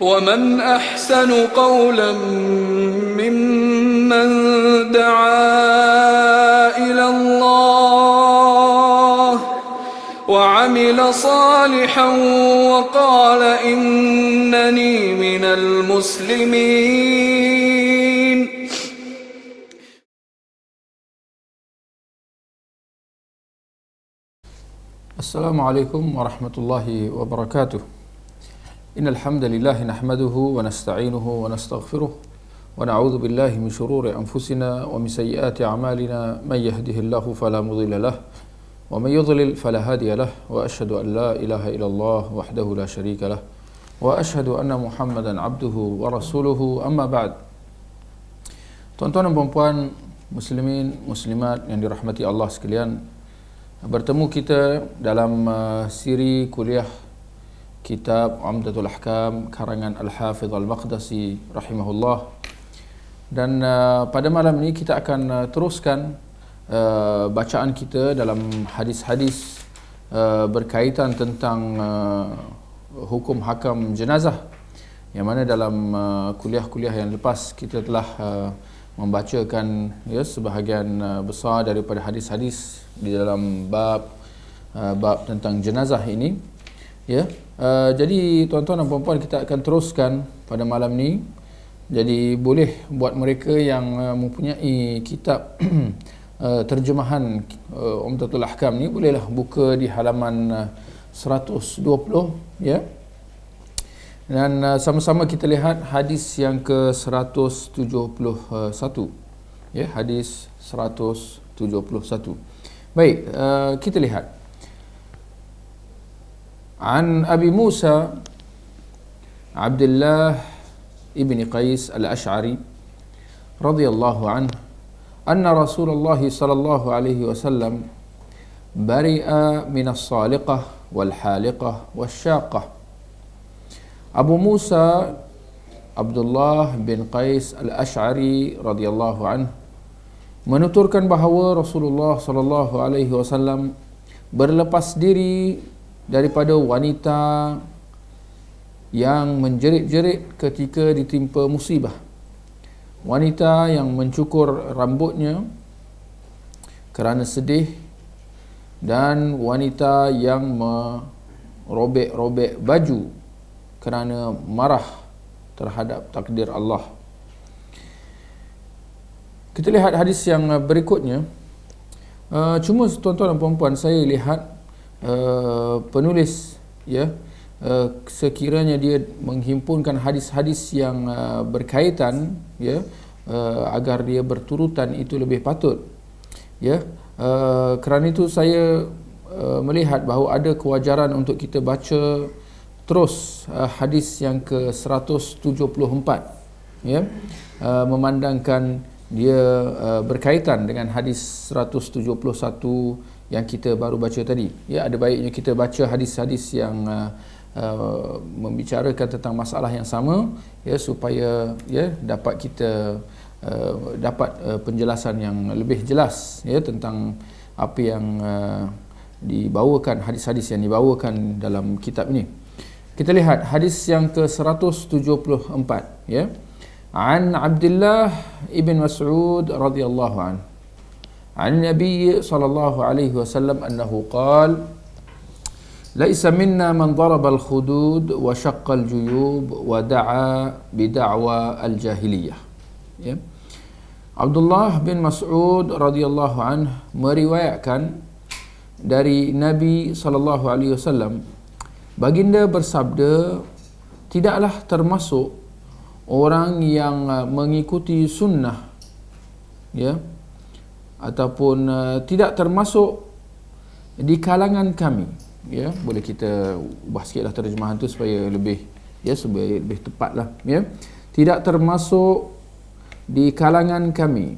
ومن أحسن قولا ممن دعا إلى الله وعمل صالحا وقال إنني من المسلمين. Assalamualaikum warahmatullahi wabarakatuh. Innal hamdalillah nahmaduhu wa nasta'inuhu wa nastaghfiruh wa na'udzu billahi min shururi anfusina wa min sayyiati a'malina may yahdihillahu fala mudilla lahu wa may yudlil fala hadiya lahu wa asyhadu an la ilaha illallah wahdahu la syarika lahu wa asyhadu anna Muhammadan abduhu wa rasuluhu, amma ba'd. Tuan-tuan dan puan-puan muslimin muslimat yang dirahmati Allah sekalian, bertemu kita dalam siri kuliah kitab Umdatul Ahkam karangan Al-Hafidh Al-Maqdisi rahimahullah. Dan pada malam ini kita akan teruskan bacaan kita dalam hadis-hadis berkaitan tentang hukum hakam jenazah, yang mana dalam kuliah-kuliah yang lepas kita telah membacakan sebahagian besar daripada hadis-hadis di dalam bab tentang jenazah ini. Jadi tuan-tuan dan puan-puan, kita akan teruskan pada malam ni. Jadi boleh buat mereka yang mempunyai kitab terjemahan Umdatul Ahkam ni, bolehlah buka di halaman 120 ya. Dan sama-sama kita lihat hadis yang ke-171 ya, hadis 171. Baik, kita lihat. An Abi Musa Abdullah ibn Qais al-Ash'ari radhiyallahu anhu anna Rasulullah sallallahu alaihi wasallam bari'a min as-saliqah wal haliqah wasyaqah. Abu Musa Abdullah bin Qais al-Ash'ari radhiyallahu anhu menuturkan bahawa Rasulullah sallallahu alaihi wasallam berlepas diri daripada wanita yang menjerit-jerit ketika ditimpa musibah, wanita yang mencukur rambutnya kerana sedih, dan wanita yang merobek-robek baju kerana marah terhadap takdir Allah. Kita lihat hadis yang berikutnya. Cuma tuan-tuan dan puan-puan, saya lihat penulis sekiranya dia menghimpunkan hadis-hadis yang berkaitan agar dia berturutan, itu lebih patut kerana itu saya melihat bahawa ada kewajaran untuk kita baca terus hadis yang ke-174 memandangkan dia berkaitan dengan hadis 171 yang kita baru baca tadi. Ada baiknya kita baca hadis-hadis yang membicarakan tentang masalah yang sama, supaya dapat kita dapat penjelasan yang lebih jelas tentang apa yang dibawakan, hadis-hadis yang dibawakan dalam kitab ini. Kita lihat hadis yang ke-174 An Abdullah ibn Mas'ud radhiyallahu anhu عن النبي صلى الله عليه وسلم أنه قال ليس منا من ضرب الخدود وشق الجيوب ودعا بدعوى الجاهلية. Abdullah bin Mas'ud radhiyallahu anhu meriwayatkan dari Nabi sallallahu alaihi wasallam, baginda bersabda, tidaklah termasuk orang yang mengikuti sunnah ataupun tidak termasuk di kalangan kami. Boleh kita ubah sikitlah terjemahan tu supaya lebih supaya lebih tepatlah. Tidak termasuk di kalangan kami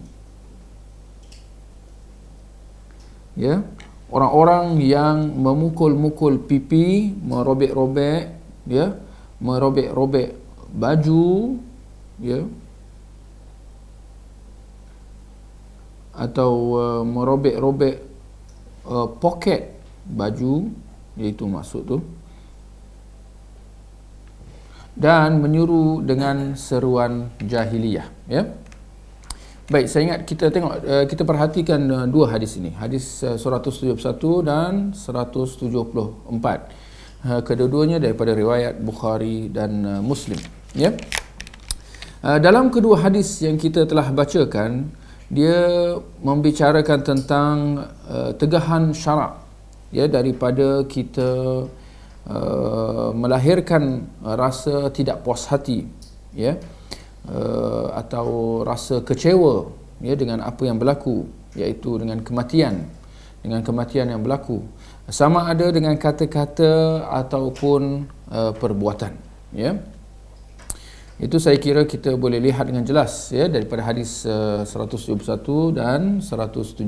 orang-orang yang memukul-mukul pipi, merobek-robek merobek-robek baju atau merobek-robek poket baju, iaitu maksud tu, dan menyuruh dengan seruan jahiliyah, ya. Baik, saya ingat kita perhatikan dua hadis ini, hadis 171 dan 174. Kedua-duanya daripada riwayat Bukhari dan Muslim, ya. Dalam kedua hadis yang kita telah bacakan, dia membicarakan tentang tegahan syarak, ya, daripada kita melahirkan rasa tidak puas hati, ya, atau rasa kecewa, ya, dengan apa yang berlaku, iaitu dengan kematian yang berlaku, sama ada dengan kata-kata ataupun perbuatan, ya. Itu saya kira kita boleh lihat dengan jelas, ya, daripada hadis 171 dan 174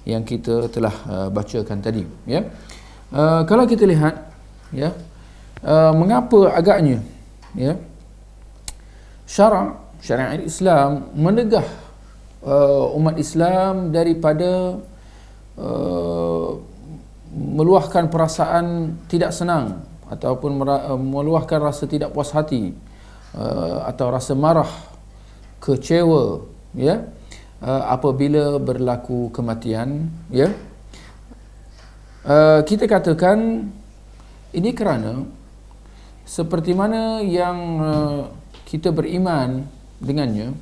yang kita telah bacakan tadi, ya. Kalau kita lihat, ya, mengapa agaknya, ya, syariat Islam menegah umat Islam daripada meluahkan perasaan tidak senang ataupun meluahkan rasa tidak puas hati atau rasa marah, kecewa, ya, apabila berlaku kematian, ya. Kita katakan ini kerana seperti mana yang kita beriman dengannya,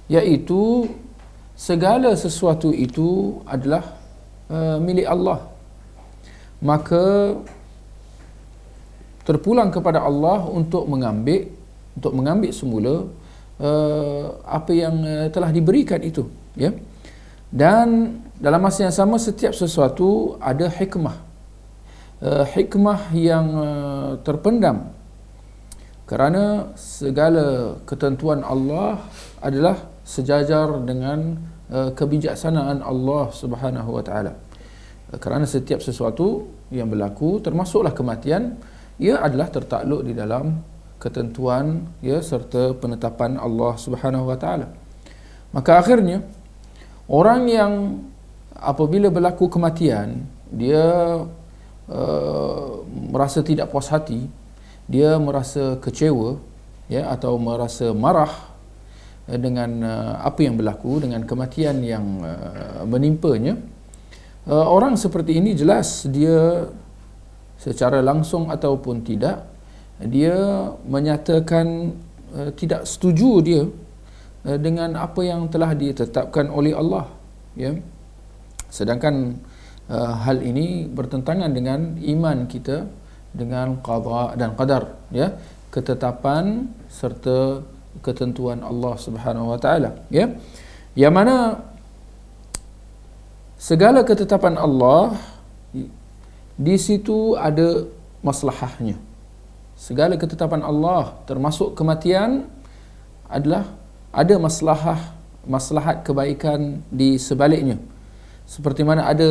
iaitu segala sesuatu itu adalah milik Allah, maka terpulang kepada Allah untuk mengambil semula apa yang telah diberikan itu, ya. Dan dalam masa yang sama, setiap sesuatu ada hikmah yang terpendam, kerana segala ketentuan Allah adalah sejajar dengan kebijaksanaan Allah Subhanahu wa taala. Kerana setiap sesuatu yang berlaku, termasuklah kematian, ia adalah tertakluk di dalam ketentuan, ya, serta penetapan Allah Subhanahu wa taala. Maka akhirnya orang yang apabila berlaku kematian, dia merasa tidak puas hati, dia merasa kecewa, ya, atau merasa marah dengan apa yang berlaku, dengan kematian yang menimpanya. Orang seperti ini jelas dia secara langsung ataupun tidak, dia menyatakan tidak setuju dia dengan apa yang telah ditetapkan oleh Allah, ya. Sedangkan hal ini bertentangan dengan iman kita dengan qada dan qadar, ya, ketetapan serta ketentuan Allah Subhanahu wa taala, ya. Yang mana segala ketetapan Allah di situ ada maslahahnya. Segala ketetapan Allah termasuk kematian adalah ada maslahat kebaikan di sebaliknya, seperti mana ada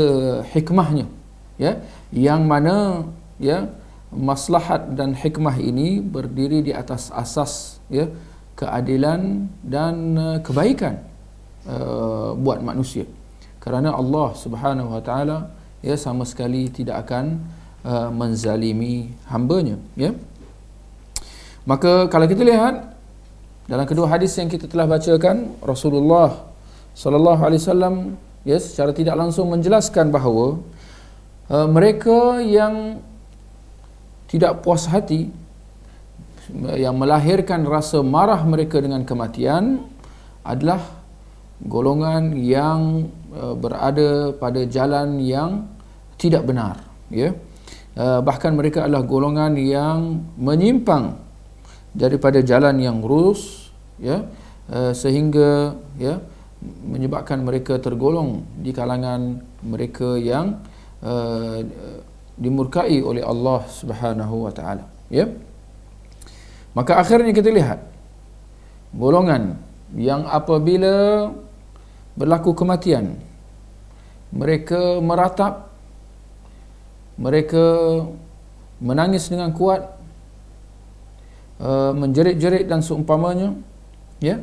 hikmahnya, ya, yang mana, ya, maslahat dan hikmah ini berdiri di atas asas, ya, keadilan dan kebaikan buat manusia. Kerana Allah Subhanahu wa taala, ya, sama sekali tidak akan menzalimi hamba-Nya, ya. Maka kalau kita lihat dalam kedua hadis yang kita telah bacakan, Rasulullah sallallahu alaihi wasallam, ya, secara tidak langsung menjelaskan bahawa mereka yang tidak puas hati, yang melahirkan rasa marah mereka dengan kematian, adalah golongan yang berada pada jalan yang tidak benar, ya. Bahkan mereka adalah golongan yang menyimpang daripada jalan yang lurus, ya, sehingga, ya, menyebabkan mereka tergolong di kalangan mereka yang dimurkai oleh Allah Subhanahu wa taala, ya. Maka akhirnya kita lihat golongan yang apabila berlaku kematian, mereka meratap, mereka menangis dengan kuat, menjerit-jerit dan seumpamanya, ya.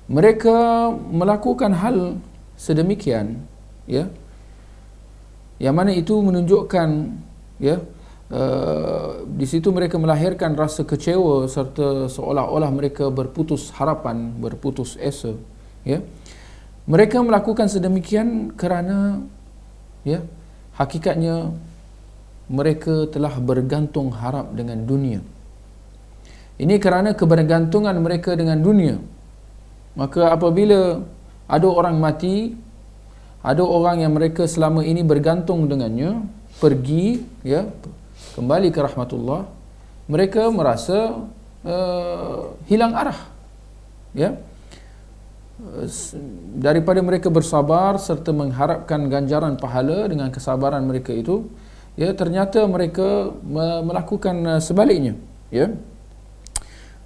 Mereka melakukan hal sedemikian, ya, yang mana itu menunjukkan, ya, di situ mereka melahirkan rasa kecewa serta seolah-olah mereka berputus harapan, berputus asa, ya. Mereka melakukan sedemikian kerana, ya, hakikatnya mereka telah bergantung harap dengan dunia. Ini kerana kebergantungan mereka dengan dunia. Maka apabila ada orang mati, ada orang yang mereka selama ini bergantung dengannya, pergi, ya, kembali ke rahmatullah, mereka merasa hilang arah, ya. Daripada mereka bersabar serta mengharapkan ganjaran pahala dengan kesabaran mereka itu, ya, ternyata mereka melakukan sebaliknya, ya.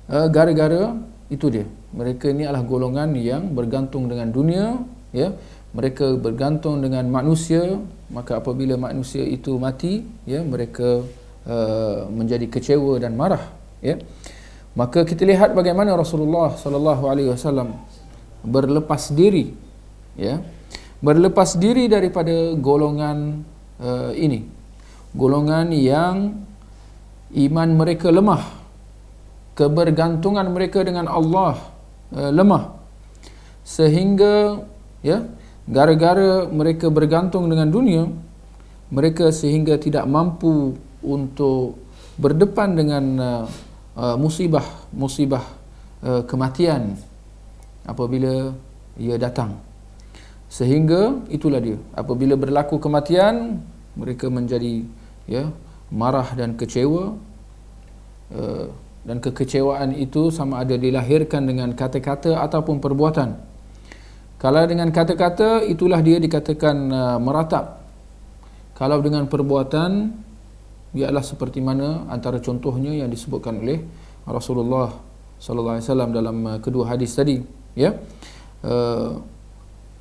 Gara-gara itu dia, mereka ni adalah golongan yang bergantung dengan dunia, ya. Mereka bergantung dengan manusia, maka apabila manusia itu mati, ya, mereka menjadi kecewa dan marah, ya. Maka kita lihat bagaimana Rasulullah sallallahu alaihi wasallam berlepas diri, ya, berlepas diri daripada golongan ini, golongan yang iman mereka lemah, kebergantungan mereka dengan Allah lemah, sehingga, ya, gara-gara mereka bergantung dengan dunia, mereka sehingga tidak mampu untuk berdepan dengan musibah kematian apabila ia datang. Sehingga itulah dia, apabila berlaku kematian, mereka menjadi, ya, marah dan kecewa, dan kekecewaan itu sama ada dilahirkan dengan kata-kata ataupun perbuatan. Kalau dengan kata-kata, itulah dia dikatakan meratap. Kalau dengan perbuatan, ialah seperti mana antara contohnya yang disebutkan oleh Rasulullah sallallahu alaihi wasallam dalam kedua hadis tadi, ya,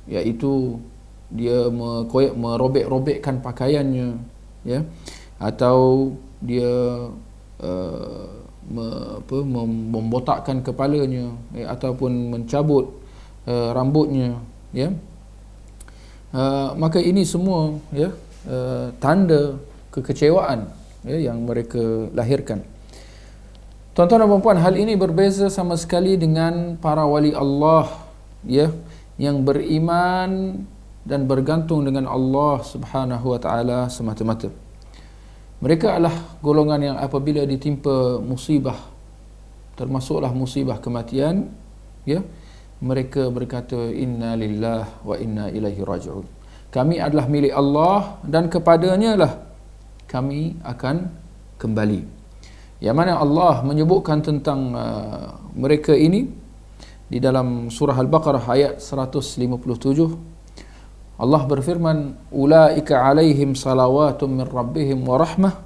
iaitu dia merobek-robekkan pakaiannya, ya, atau dia membotakkan kepalanya, ya, ataupun mencabut rambutnya, ya. Maka ini semua, ya, tanda kekecewaan, ya, yang mereka lahirkan. Tuan-tuan dan puan-puan, hal ini berbeza sama sekali dengan para wali Allah, ya, yang beriman dan bergantung dengan Allah Subhanahu wa taala semata-mata. Mereka adalah golongan yang apabila ditimpa musibah, termasuklah musibah kematian, ya, mereka berkata inna lillah wa inna ilaihi raji'un. Kami adalah milik Allah dan kepadanya lah kami akan kembali. Yang mana Allah menyebutkan tentang mereka ini di dalam surah Al-Baqarah ayat 157. Allah berfirman, ulaika alaihim salawatun min rabbihim wa rahmah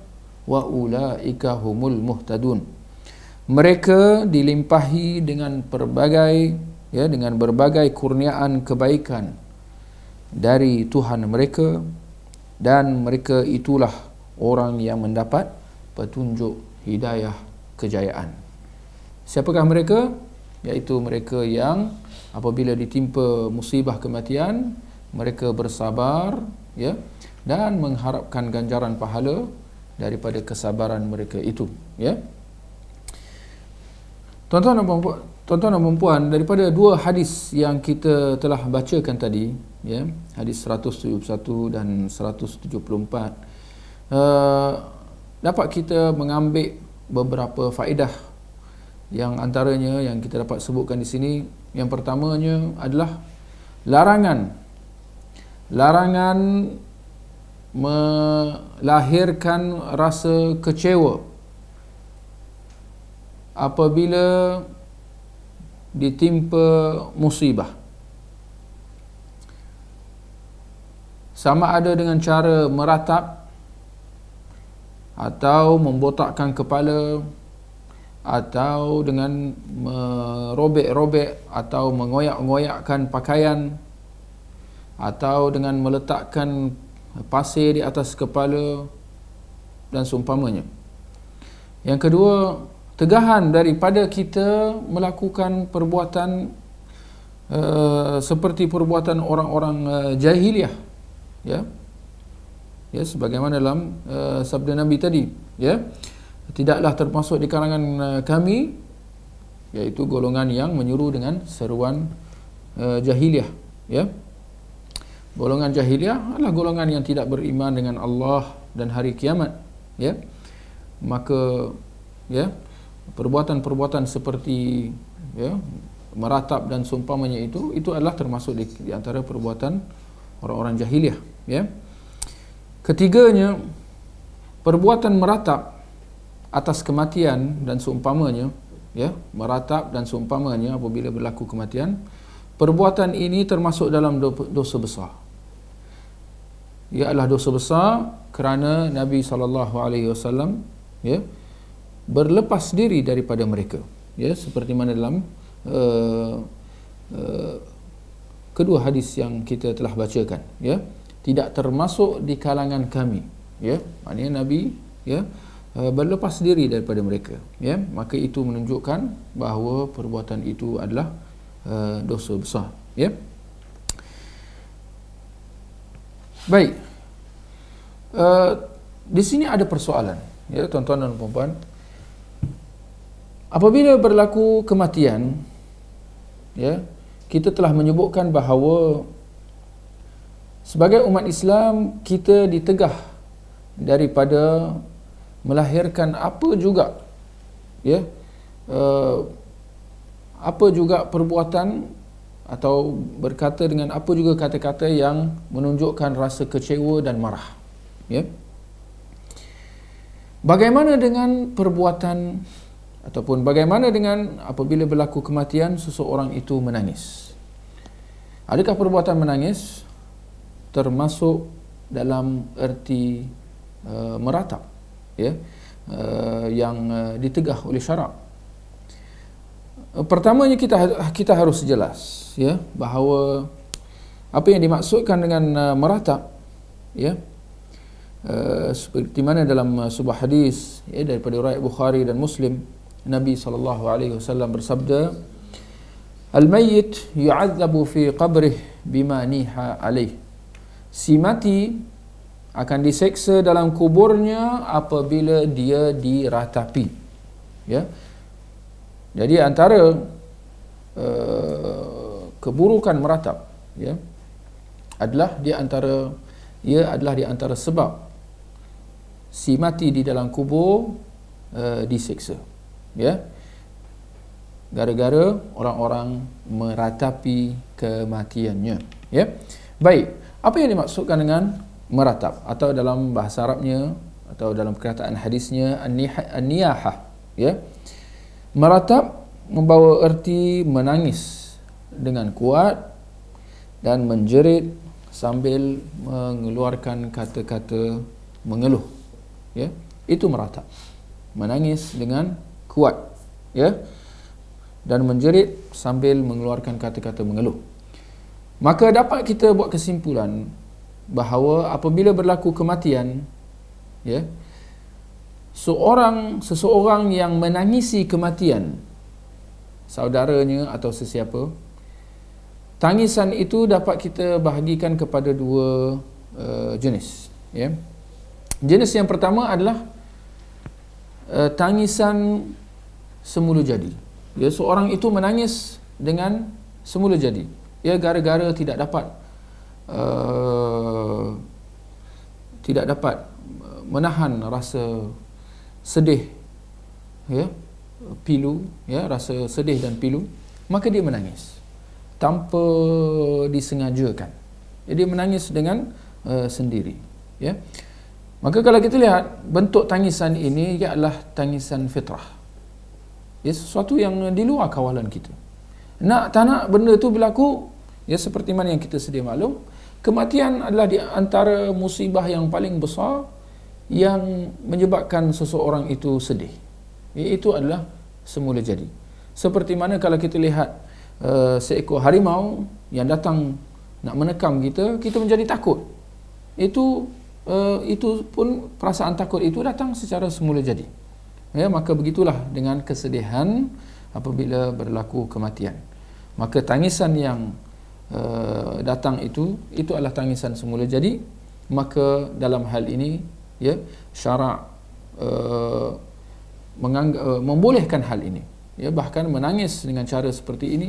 wa ulaika humul muhtadun. Mereka dilimpahi dengan berbagai kurniaan kebaikan dari Tuhan mereka, dan mereka itulah orang yang mendapat petunjuk hidayah kejayaan. Siapakah mereka? Iaitu mereka yang apabila ditimpa musibah kematian, mereka bersabar, ya, dan mengharapkan ganjaran pahala daripada kesabaran mereka itu, ya. Tuan-tuan dan puan, daripada dua hadis yang kita telah bacakan tadi, ya, hadis 171 dan 174, dapat kita mengambil beberapa faedah, yang antaranya yang kita dapat sebutkan di sini. Yang pertamanya adalah larangan melahirkan rasa kecewa apabila ditimpa musibah, sama ada dengan cara meratap atau membotakkan kepala, atau dengan merobek-robek atau mengoyak-ngoyakkan pakaian, atau dengan meletakkan pasir di atas kepala dan seumpamanya. Yang kedua, tegahan daripada kita melakukan perbuatan seperti perbuatan orang-orang jahiliah, ya, ya, sebagaimana dalam sabda Nabi tadi, ya, tidaklah termasuk di kalangan kami, iaitu golongan yang menyuruh dengan seruan jahiliyah, ya. Golongan jahiliyah adalah golongan yang tidak beriman dengan Allah dan hari kiamat, ya. Maka, ya, perbuatan-perbuatan seperti, ya, meratap dan seumpamanya itu adalah termasuk di antara perbuatan orang-orang jahiliyah, ya. Ketiganya, perbuatan meratap atas kematian dan seumpamanya, ya, meratap dan seumpamanya apabila berlaku kematian, perbuatan ini termasuk dalam dosa besar. Ia adalah dosa besar kerana Nabi SAW, ya, berlepas diri daripada mereka, ya, seperti mana dalam kedua hadis yang kita telah bacakan, ya, tidak termasuk di kalangan kami, ya, maknanya Nabi, ya, berlepas diri daripada mereka, ya. Maka itu menunjukkan bahawa perbuatan itu adalah dosa besar, ya. Baik, di sini ada persoalan, ya, tuan-tuan dan puan-puan. Apabila berlaku kematian, ya, kita telah menyebutkan bahawa sebagai umat Islam kita ditegah daripada melahirkan apa juga, ya, apa juga perbuatan atau berkata dengan apa juga kata-kata yang menunjukkan rasa kecewa dan marah, ya. Bagaimana dengan perbuatan ataupun bagaimana dengan apabila berlaku kematian seseorang itu menangis? Adakah perbuatan menangis termasuk dalam erti meratap, ya, yang ditegah oleh syarak? Pertamanya kita harus jelas, ya, bahawa apa yang dimaksudkan dengan meratap, ya, seperti mana dalam sebuah hadis, ya, daripada riwayat Bukhari dan Muslim, Nabi SAW bersabda, "Al-mayyit yu'adzabu fi qabrih bima niha alaih." Si mati akan diseksa dalam kuburnya apabila dia diratapi, ya. Jadi antara keburukan meratap, ya, adalah di antara sebab si mati di dalam kubur diseksa, ya, gara-gara orang-orang meratapi kematiannya, ya. Baik, apa yang dimaksudkan dengan meratap, atau dalam bahasa Arabnya atau dalam perkataan hadisnya an-niyahah, ya. Meratap membawa erti menangis dengan kuat dan menjerit sambil mengeluarkan kata-kata mengeluh, ya. Itu meratap, menangis dengan kuat, ya, dan menjerit sambil mengeluarkan kata-kata mengeluh. Maka dapat kita buat kesimpulan bahawa apabila berlaku kematian, ya, seseorang yang menangisi kematian saudaranya atau sesiapa, tangisan itu dapat kita bahagikan kepada dua jenis, ya. Jenis yang pertama adalah tangisan semula jadi, ya, seorang itu menangis dengan semula jadi, ya, gara-gara tidak dapat menahan rasa sedih, ya, pilu, ya, rasa sedih dan pilu, maka dia menangis tanpa disengajakan. Jadi menangis dengan sendiri, ya. Maka kalau kita lihat bentuk tangisan ini, ia adalah tangisan fitrah, ya, sesuatu yang di luar kawalan kita. Tak nak benda itu berlaku, ya, seperti mana yang kita sedia maklum, kematian adalah di antara musibah yang paling besar yang menyebabkan seseorang itu sedih. Itu adalah semula jadi. Seperti mana kalau kita lihat seekor harimau yang datang nak menekam kita, kita menjadi takut. Itu pun perasaan takut itu datang secara semula jadi. Ya, maka begitulah dengan kesedihan apabila berlaku kematian. Maka tangisan yang datang itu adalah tangisan semula jadi, maka dalam hal ini ya syarak membolehkan hal ini, ya, bahkan menangis dengan cara seperti ini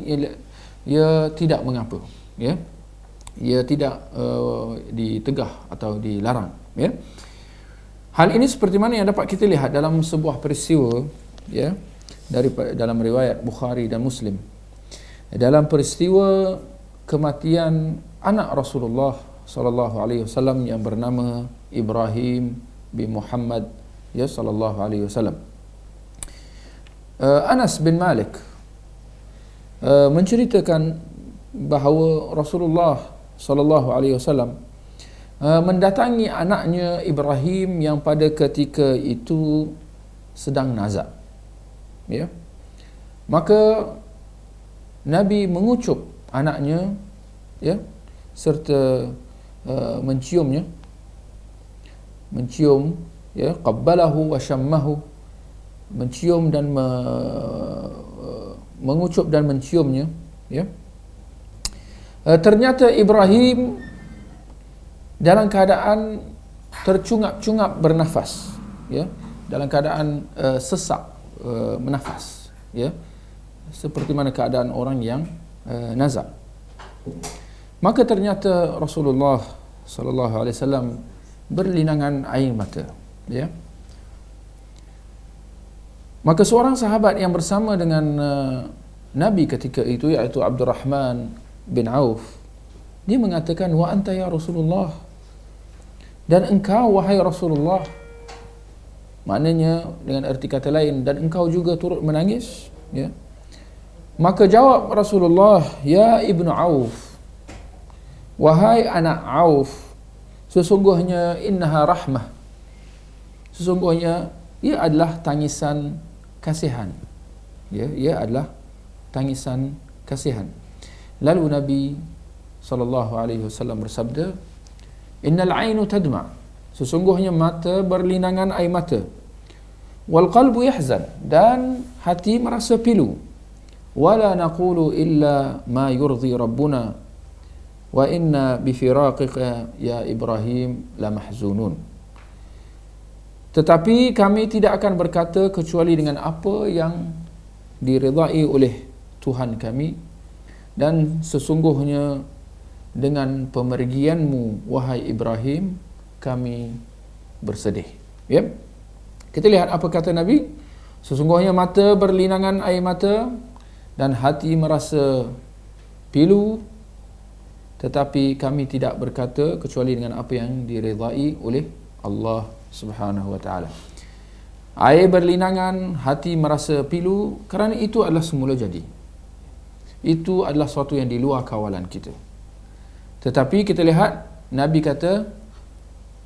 ia tidak mengapa, ya, ia tidak ditegah atau dilarang, ya. Hal ini seperti mana yang dapat kita lihat dalam sebuah peristiwa, ya, dalam riwayat Bukhari dan Muslim, dalam peristiwa kematian anak Rasulullah sallallahu alaihi wasallam yang bernama Ibrahim bin Muhammad, ya, sallallahu alaihi wasallam. Anas bin Malik menceritakan bahawa Rasulullah sallallahu alaihi wasallam mendatangi anaknya Ibrahim yang pada ketika itu sedang nazak, ya. Maka Nabi mengucup anaknya, ya, serta mencium, ya, qabbalahu wa syammahu, mencium dan mengucup dan menciumnya, ya. Ternyata Ibrahim dalam keadaan tercungap-cungap bernafas, ya, dalam keadaan sesak menafas, ya, seperti mana keadaan orang yang nazak. Maka ternyata Rasulullah sallallahu alaihi wasallam berlinangan air mata, ya. Maka seorang sahabat yang bersama dengan Nabi ketika itu, iaitu Abdurrahman bin Auf, dia mengatakan, wa anta ya Rasulullah, dan engkau wahai Rasulullah, maknanya dengan arti kata lain, dan engkau juga turut menangis, ya. Maka jawab Rasulullah, ya Ibnu Auf, wahai anak Auf, sesungguhnya innaha rahmah, sesungguhnya ia adalah tangisan kasihan, ya, ia adalah tangisan kasihan. Lalu Nabi sallallahu alaihi wasallam bersabda, innal ainu tadma, sesungguhnya mata berlinangan air mata, wal qalbu yahzan, dan hati merasa pilu, wala naqulu illa ma yurdi rabbuna, wa inna bi firaqika ya Ibrahim la mahzunun. Tetapi kami tidak akan berkata kecuali dengan apa yang diridai oleh Tuhan kami, dan sesungguhnya dengan pemergianmu wahai Ibrahim kami bersedih, ya. Kita lihat apa kata Nabi, sesungguhnya mata berlinangan air mata dan hati merasa pilu, tetapi kami tidak berkata kecuali dengan apa yang diridai oleh Allah Subhanahu wa ta'ala. Air berlinangan, hati merasa pilu, kerana itu adalah semula jadi. Itu adalah sesuatu yang di luar kawalan kita. Tetapi kita lihat Nabi kata,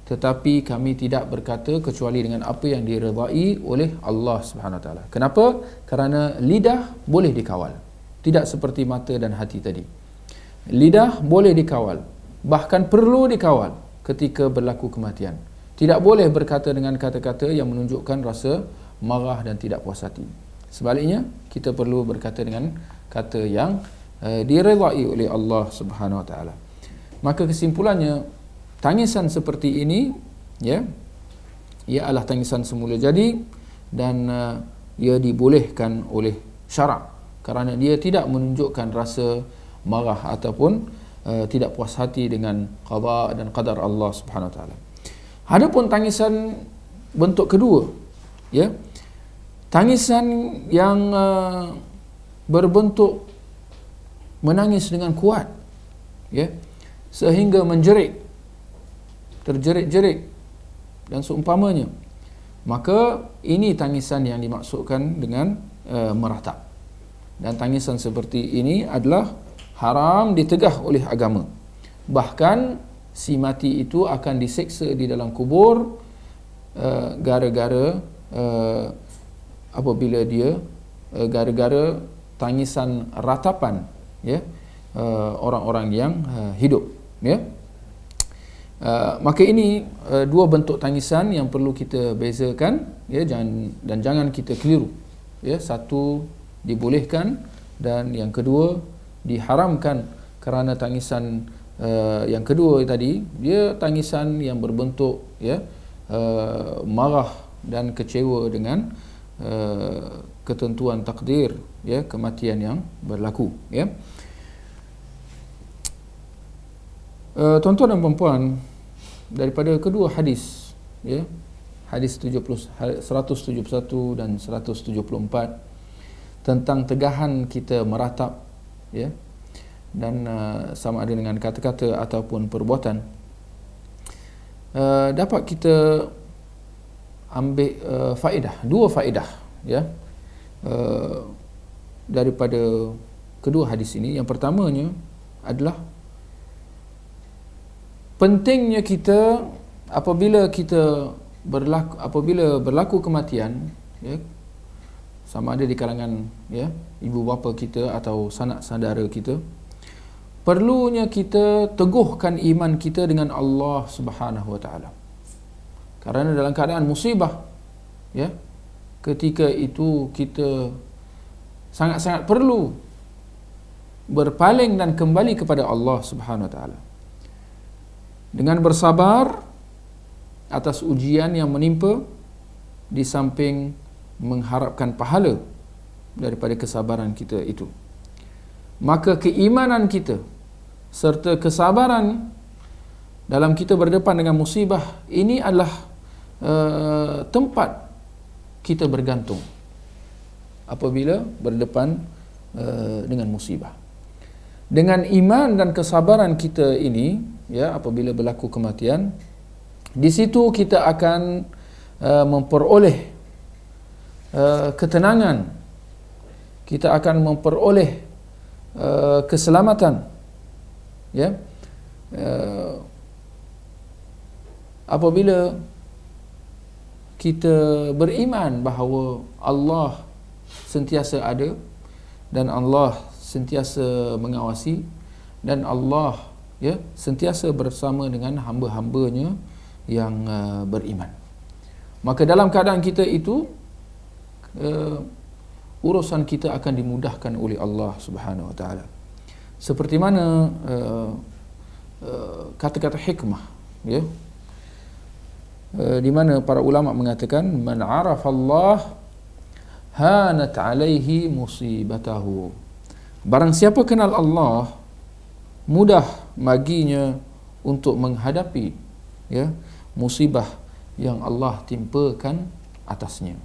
tetapi kami tidak berkata kecuali dengan apa yang diridai oleh Allah Subhanahu wa ta'ala. Kenapa? Kerana lidah boleh dikawal, tidak seperti mata dan hati tadi. Lidah boleh dikawal, bahkan perlu dikawal ketika berlaku kematian. Tidak boleh berkata dengan kata-kata yang menunjukkan rasa marah dan tidak puas hati. Sebaliknya, kita perlu berkata dengan kata yang diredai oleh Allah Subhanahu wa taala. Maka kesimpulannya, tangisan seperti ini, ya, ia adalah tangisan semula jadi, dan ia dibolehkan oleh syarak kerana dia tidak menunjukkan rasa marah ataupun tidak puas hati dengan qada dan qadar Allah Subhanahu wa taala. Adapun tangisan bentuk kedua, ya, tangisan yang berbentuk menangis dengan kuat, ya, sehingga menjerit, terjerit-jerit dan seumpamanya, maka ini tangisan yang dimaksudkan dengan meratap. Dan tangisan seperti ini adalah haram ditegah oleh agama. Bahkan si mati itu akan diseksa di dalam kubur gara-gara apabila dia gara-gara tangisan ratapan, ya, orang-orang yang hidup, ya. Maka ini dua bentuk tangisan yang perlu kita bezakan, ya, jangan kita keliru, ya. Satu dibolehkan dan yang kedua diharamkan kerana tangisan Yang kedua tadi, dia tangisan yang berbentuk marah dan kecewa dengan ketentuan takdir, kematian yang berlaku, tuan-tuan dan puan-puan, daripada kedua hadis, hadis 171 dan 174 tentang tegahan kita meratap, dan sama ada dengan kata-kata ataupun perbuatan, dapat kita ambil dua faedah, daripada kedua hadis ini. Yang pertamanya adalah pentingnya kita apabila berlaku kematian, sama ada di kalangan ibu bapa kita atau sanak saudara kita, perlunya kita teguhkan iman kita dengan Allah Subhanahu wa taala. Kerana dalam keadaan musibah, ketika itu kita sangat-sangat perlu berpaling dan kembali kepada Allah Subhanahu wa taala dengan bersabar atas ujian yang menimpa, di samping mengharapkan pahala daripada kesabaran kita itu. Maka keimanan kita serta kesabaran dalam kita berdepan dengan musibah ini adalah tempat kita bergantung apabila berdepan dengan musibah. Dengan iman dan kesabaran kita ini, apabila berlaku kematian, di situ kita akan memperoleh ketenangan, kita akan memperoleh keselamatan, apabila kita beriman bahawa Allah sentiasa ada dan Allah sentiasa mengawasi dan Allah sentiasa bersama dengan hamba-hambanya yang beriman. Maka dalam keadaan kita itu, urusan kita akan dimudahkan oleh Allah Subhanahu wa taala. Seperti mana kata-kata hikmah, di mana para ulama mengatakan, man arafa Allah hanat alaihi musibatahu. Barang siapa kenal Allah, mudah baginya untuk menghadapi musibah yang Allah timpakan atasnya.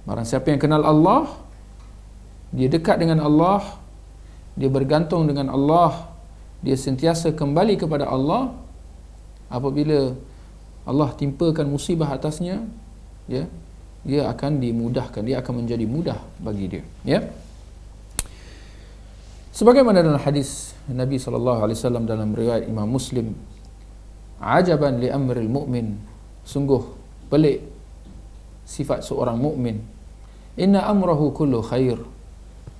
Barang siapa yang kenal Allah, dia dekat dengan Allah, dia bergantung dengan Allah, dia sentiasa kembali kepada Allah, apabila Allah timpakan musibah atasnya, dia akan dimudahkan, dia akan menjadi mudah bagi dia. Sebagaimana dalam hadis Nabi SAW dalam riwayat Imam Muslim, ajaban li amril mu'min, sungguh pelik sifat seorang mukmin, inna amrahu kullu khair,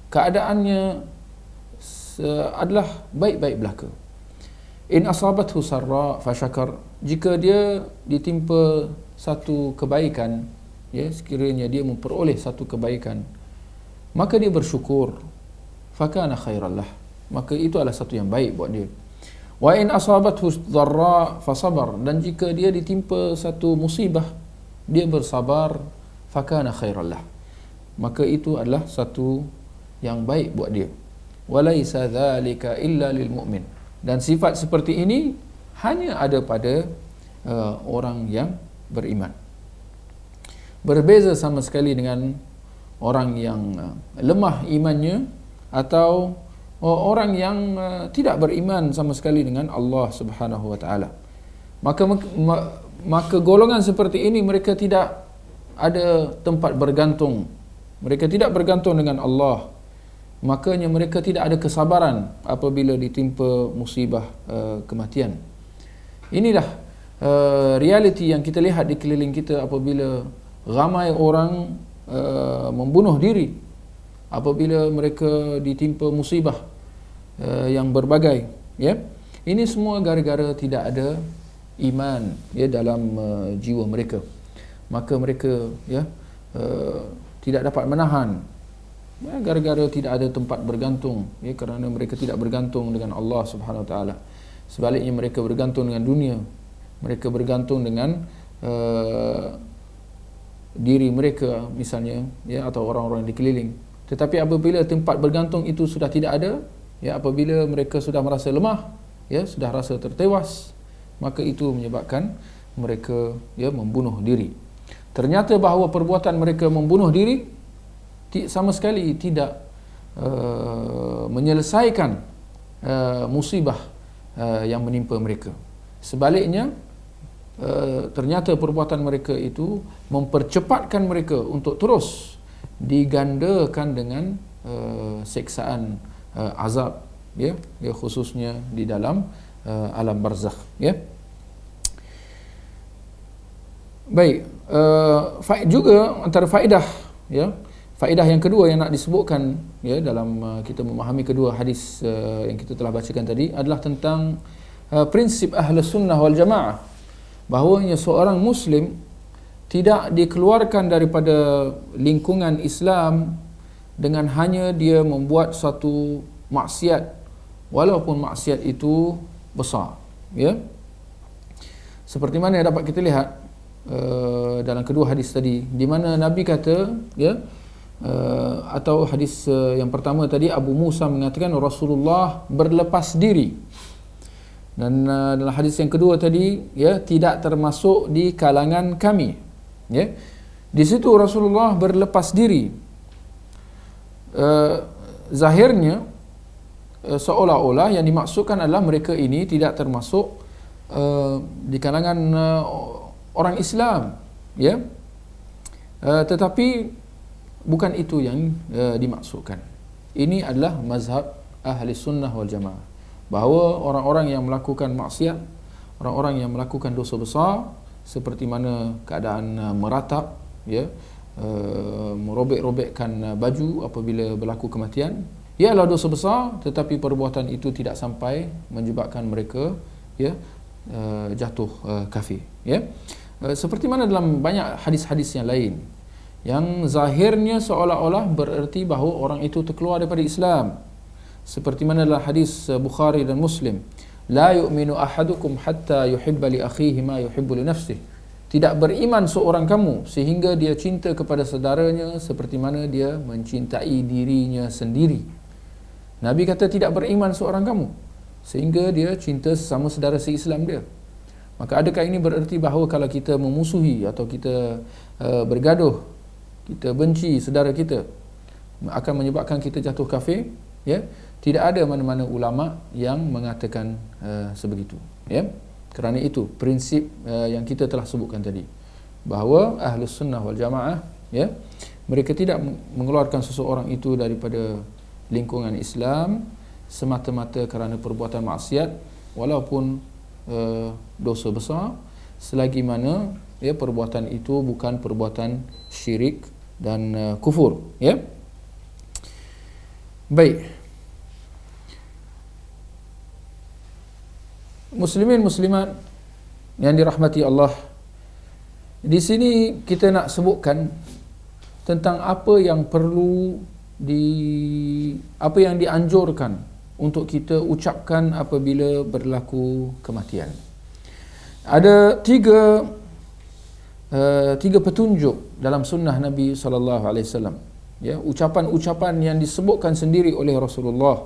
keadaannya adalah baik-baik belaka. In asabathu sarra fashakar, jika dia ditimpa satu kebaikan, sekiranya dia memperoleh satu kebaikan, maka dia bersyukur, fakana khairallah, maka itu adalah satu yang baik buat dia. Wa in asabathu dharra fasabar, dan jika dia ditimpa satu musibah, dia bersabar, fakana khairallah, maka itu adalah satu yang baik buat dia. Walaisa dzalika illa lil mu'min, dan sifat seperti ini hanya ada pada orang yang beriman. Berbeza sama sekali dengan orang yang lemah imannya, atau orang yang tidak beriman sama sekali dengan Allah Subhanahu wa taala. Maka golongan seperti ini, mereka tidak ada tempat bergantung, mereka tidak bergantung dengan Allah, makanya mereka tidak ada kesabaran apabila ditimpa musibah kematian. Inilah realiti yang kita lihat di keliling kita apabila ramai orang membunuh diri apabila mereka ditimpa musibah yang berbagai. Ini semua gara-gara tidak ada iman dalam jiwa mereka. Maka mereka tidak dapat menahan gara-gara tidak ada tempat bergantung, ya, kerana mereka tidak bergantung dengan Allah Subhanahu Wa Taala. Sebaliknya mereka bergantung dengan dunia, mereka bergantung dengan diri mereka misalnya, ya, atau orang-orang di keliling. Tetapi apabila tempat bergantung itu sudah tidak ada, ya, apabila mereka sudah merasa lemah, ya, sudah rasa tertewas, maka itu menyebabkan mereka, ya, membunuh diri. Ternyata bahawa perbuatan mereka membunuh diri sama sekali tidak menyelesaikan musibah yang menimpa mereka. Sebaliknya, ternyata perbuatan mereka itu mempercepatkan mereka untuk terus digandakan dengan seksaan azab, ya, khususnya di dalam alam barzakh, ya. Baik, juga antara faedah, ya, faedah yang kedua yang nak disebutkan, ya, dalam kita memahami kedua hadis yang kita telah bacakan tadi adalah tentang prinsip Ahlus Sunnah wal Jamaah, bahawanya seorang Muslim tidak dikeluarkan daripada lingkungan Islam dengan hanya dia membuat satu maksiat, walaupun maksiat itu besar, ya. Seperti mana yang dapat kita lihat dalam kedua hadis tadi, di mana Nabi kata, ya, atau hadis yang pertama tadi, Abu Musa mengatakan Rasulullah berlepas diri, dan dalam hadis yang kedua tadi, ya, tidak termasuk di kalangan kami, ya. Di situ Rasulullah berlepas diri, zahirnya seolah-olah yang dimaksudkan adalah mereka ini tidak termasuk di kalangan orang Islam, ya. Tetapi bukan itu yang dimaksudkan. Ini adalah mazhab Ahli Sunnah wal Jamaah, bahawa orang-orang yang melakukan maksiat, orang-orang yang melakukan dosa besar, seperti mana keadaan meratap, ya, merobek-robekkan baju apabila berlaku kematian, ialah dosa besar, tetapi perbuatan itu tidak sampai menyebabkan mereka, ya, jatuh kafir, ya. Seperti mana dalam banyak hadis-hadis yang lain yang zahirnya seolah-olah bererti bahawa orang itu terkeluar daripada Islam, seperti mana dalam hadis Bukhari dan Muslim, la yu'minu ahadukum hatta yuhibba li akhihi ma yuhibbu li nafsihi, tidak beriman seorang kamu sehingga dia cinta kepada saudaranya seperti mana dia mencintai dirinya sendiri. Nabi kata tidak beriman seorang kamu sehingga dia cinta sesama saudara se-Islam dia. Maka adakah ini bererti bahawa kalau kita memusuhi atau kita bergaduh, kita benci saudara kita, akan menyebabkan kita jatuh kafir, ya? Tidak ada mana-mana ulama yang mengatakan sebegitu, ya. Kerana itu prinsip yang kita telah sebutkan tadi, bahawa Ahlus Sunnah wal Jamaah, ya, mereka tidak mengeluarkan seseorang itu daripada lingkungan Islam semata-mata kerana perbuatan maksiat, walaupun dosa besar, selagi mana, ya, perbuatan itu bukan perbuatan syirik dan kufur, ya. Baik, muslimin muslimat yang dirahmati Allah, di sini kita nak sebutkan tentang apa yang perlu apa yang dianjurkan untuk kita ucapkan apabila berlaku kematian. Ada tiga petunjuk dalam sunnah Nabi SAW, ya, ucapan-ucapan yang disebutkan sendiri oleh Rasulullah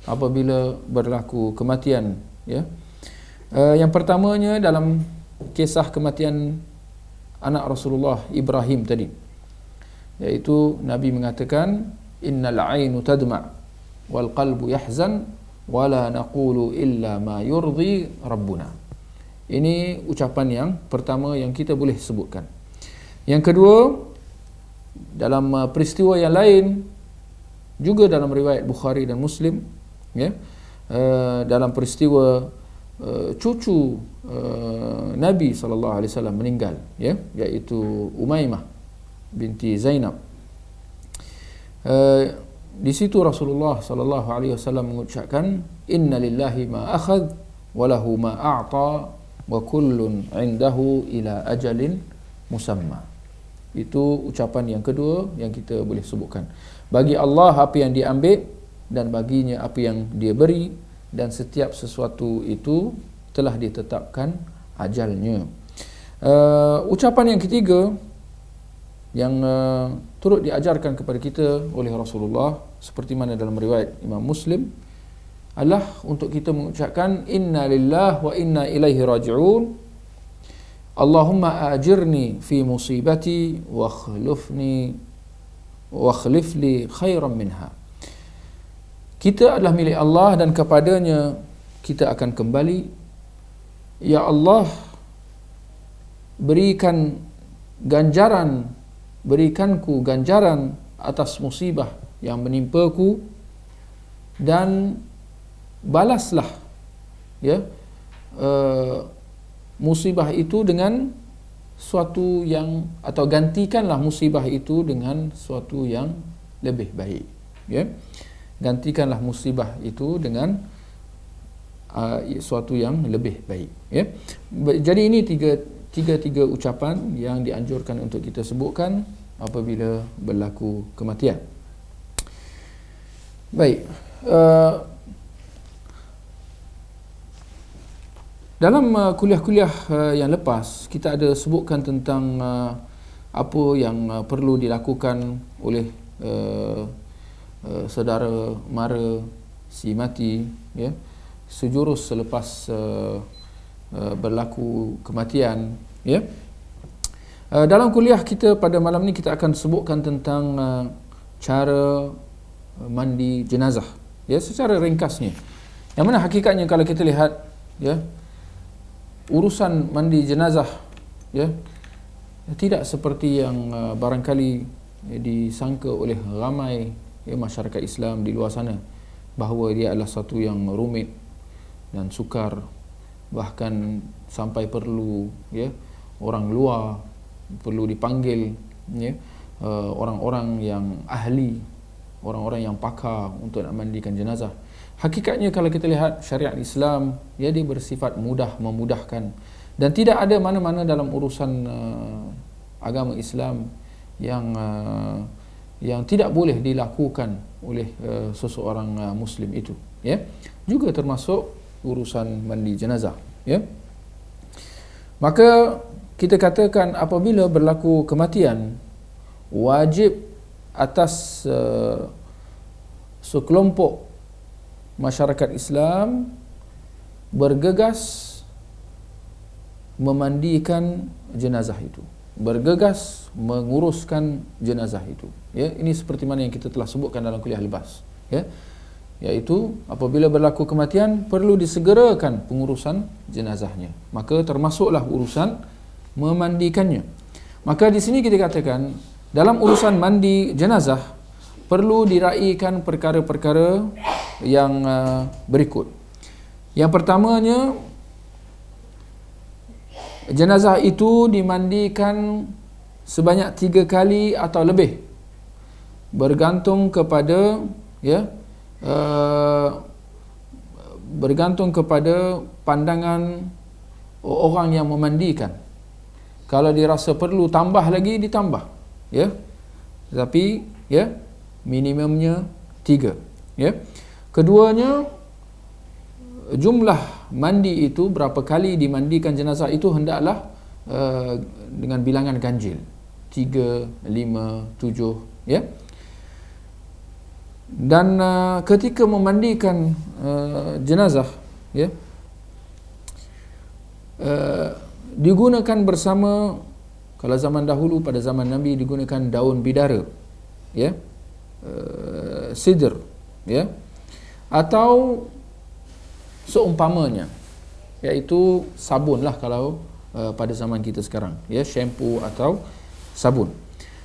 apabila berlaku kematian, ya. Yang pertamanya dalam kisah kematian anak Rasulullah Ibrahim tadi, iaitu Nabi mengatakan innal ainu tadma' wal qalbu yahzan wala naqulu illa ma yurdi rabbuna. Ini ucapan yang pertama yang kita boleh sebutkan. Yang kedua, dalam peristiwa yang lain juga dalam riwayat Bukhari dan Muslim, ya, dalam peristiwa cucu Nabi SAW meninggal, ya, iaitu Umaymah binti Zainab. Di situ Rasulullah SAW mengucapkan inna lillahi ma akhadh wa lahu ma a'ta wa kullun indahu ila ajalin musamma. Itu ucapan yang kedua yang kita boleh sebutkan. Bagi Allah apa yang dia ambil, dan baginya apa yang dia beri, dan setiap sesuatu itu telah ditetapkan ajalnya. Ucapan yang ketiga yang turut diajarkan kepada kita oleh Rasulullah, seperti mana dalam riwayat Imam Muslim, adalah untuk kita mengucapkan inna lillahi wa inna ilaihi raji'un. Allahumma ajirni fi musibati wa akhlif li khairan minha. Kita adalah milik Allah dan kepadanya kita akan kembali. Ya Allah, berikanku ganjaran atas musibah yang menimpaku, dan balaslah musibah itu dengan suatu yang, atau gantikanlah musibah itu dengan suatu yang lebih baik. Gantikanlah musibah itu dengan suatu yang lebih baik. Jadi ini tiga ucapan yang dianjurkan untuk kita sebutkan apabila berlaku kematian. Baik, dalam kuliah-kuliah yang lepas kita ada sebutkan tentang apa yang perlu dilakukan oleh saudara mara si mati, sejurus selepas berlaku kematian. Dalam kuliah kita pada malam ni kita akan sebutkan tentang cara mandi jenazah, secara ringkasnya. Yang mana hakikatnya kalau kita lihat, urusan mandi jenazah tidak seperti yang barangkali disangka oleh ramai masyarakat Islam di luar sana, bahawa dia adalah satu yang rumit dan sukar, bahkan sampai perlu orang luar perlu dipanggil, orang-orang yang ahli, orang-orang yang pakar untuk nak mandikan jenazah. Hakikatnya kalau kita lihat syariat Islam, dia bersifat mudah, memudahkan, dan tidak ada mana-mana dalam urusan agama Islam yang tidak boleh dilakukan oleh seseorang Muslim itu, juga termasuk urusan mandi jenazah. Maka kita katakan apabila berlaku kematian, wajib atas sekelompok masyarakat Islam bergegas memandikan jenazah itu, bergegas menguruskan jenazah itu. Ini seperti mana yang kita telah sebutkan dalam kuliah lepas, iaitu apabila berlaku kematian perlu disegerakan pengurusan jenazahnya, maka termasuklah urusan memandikannya. Maka di sini kita katakan dalam urusan mandi jenazah perlu diraikan perkara-perkara yang berikut. Yang pertamanya, jenazah itu dimandikan sebanyak 3 kali atau lebih, bergantung kepada pandangan orang yang memandikan. Kalau dirasa perlu tambah lagi, ditambah, tetapi minimumnya 3. Keduanya, jumlah mandi itu, berapa kali dimandikan jenazah itu hendaklah dengan bilangan ganjil, 3, 5, 7, Dan ketika memandikan jenazah, digunakan bersama, kalau zaman dahulu pada zaman Nabi digunakan daun bidara, sidr, atau seumpamanya, iaitu sabun lah kalau pada zaman kita sekarang, shampoo atau sabun.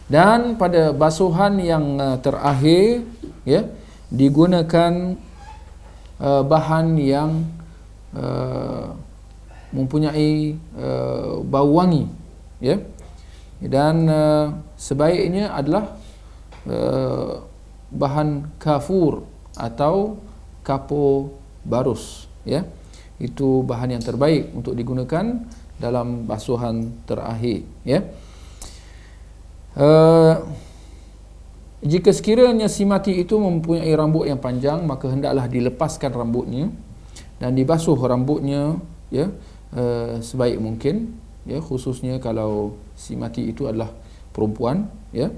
Dan pada basuhan yang terakhir, digunakan bahan yang mempunyai bau wangi, dan sebaiknya adalah bahan kafur atau kapur barus, itu bahan yang terbaik untuk digunakan dalam basuhan terakhir, Jika sekiranya si mati itu mempunyai rambut yang panjang, maka hendaklah dilepaskan rambutnya dan dibasuh rambutnya, ya, sebaik mungkin, ya, khususnya kalau si mati itu adalah perempuan, ya.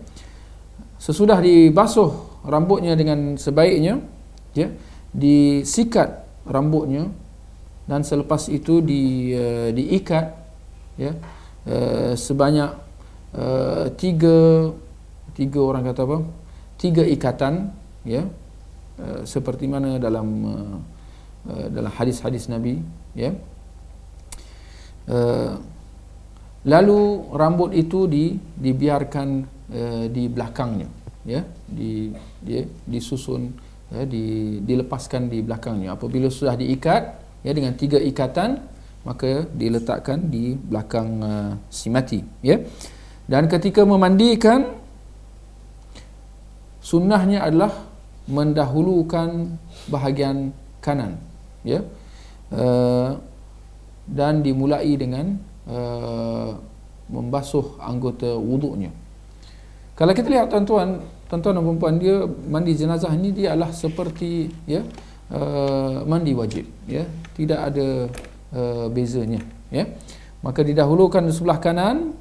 Sesudah dibasuh rambutnya dengan sebaiknya, ya, disikat rambutnya, dan selepas itu diikat, ya, sebanyak tiga orang kata apa? 3 ikatan, ya, seperti mana dalam hadis-hadis Nabi, ya. Lalu rambut itu dibiarkan di belakangnya, ya, disusun, ya, dilepaskan di belakangnya. Apabila sudah diikat, ya, dengan 3 ikatan, maka diletakkan di belakang si mati, ya. Dan ketika memandikan, sunnahnya adalah mendahulukan bahagian kanan, ya, dan dimulai dengan membasuh anggota wuduknya. Kalau kita lihat tuan-tuan dan perempuan, dia mandi jenazah ini dia adalah seperti, ya, mandi wajib, ya, tidak ada bezanya, ya. Maka didahulukan di sebelah kanan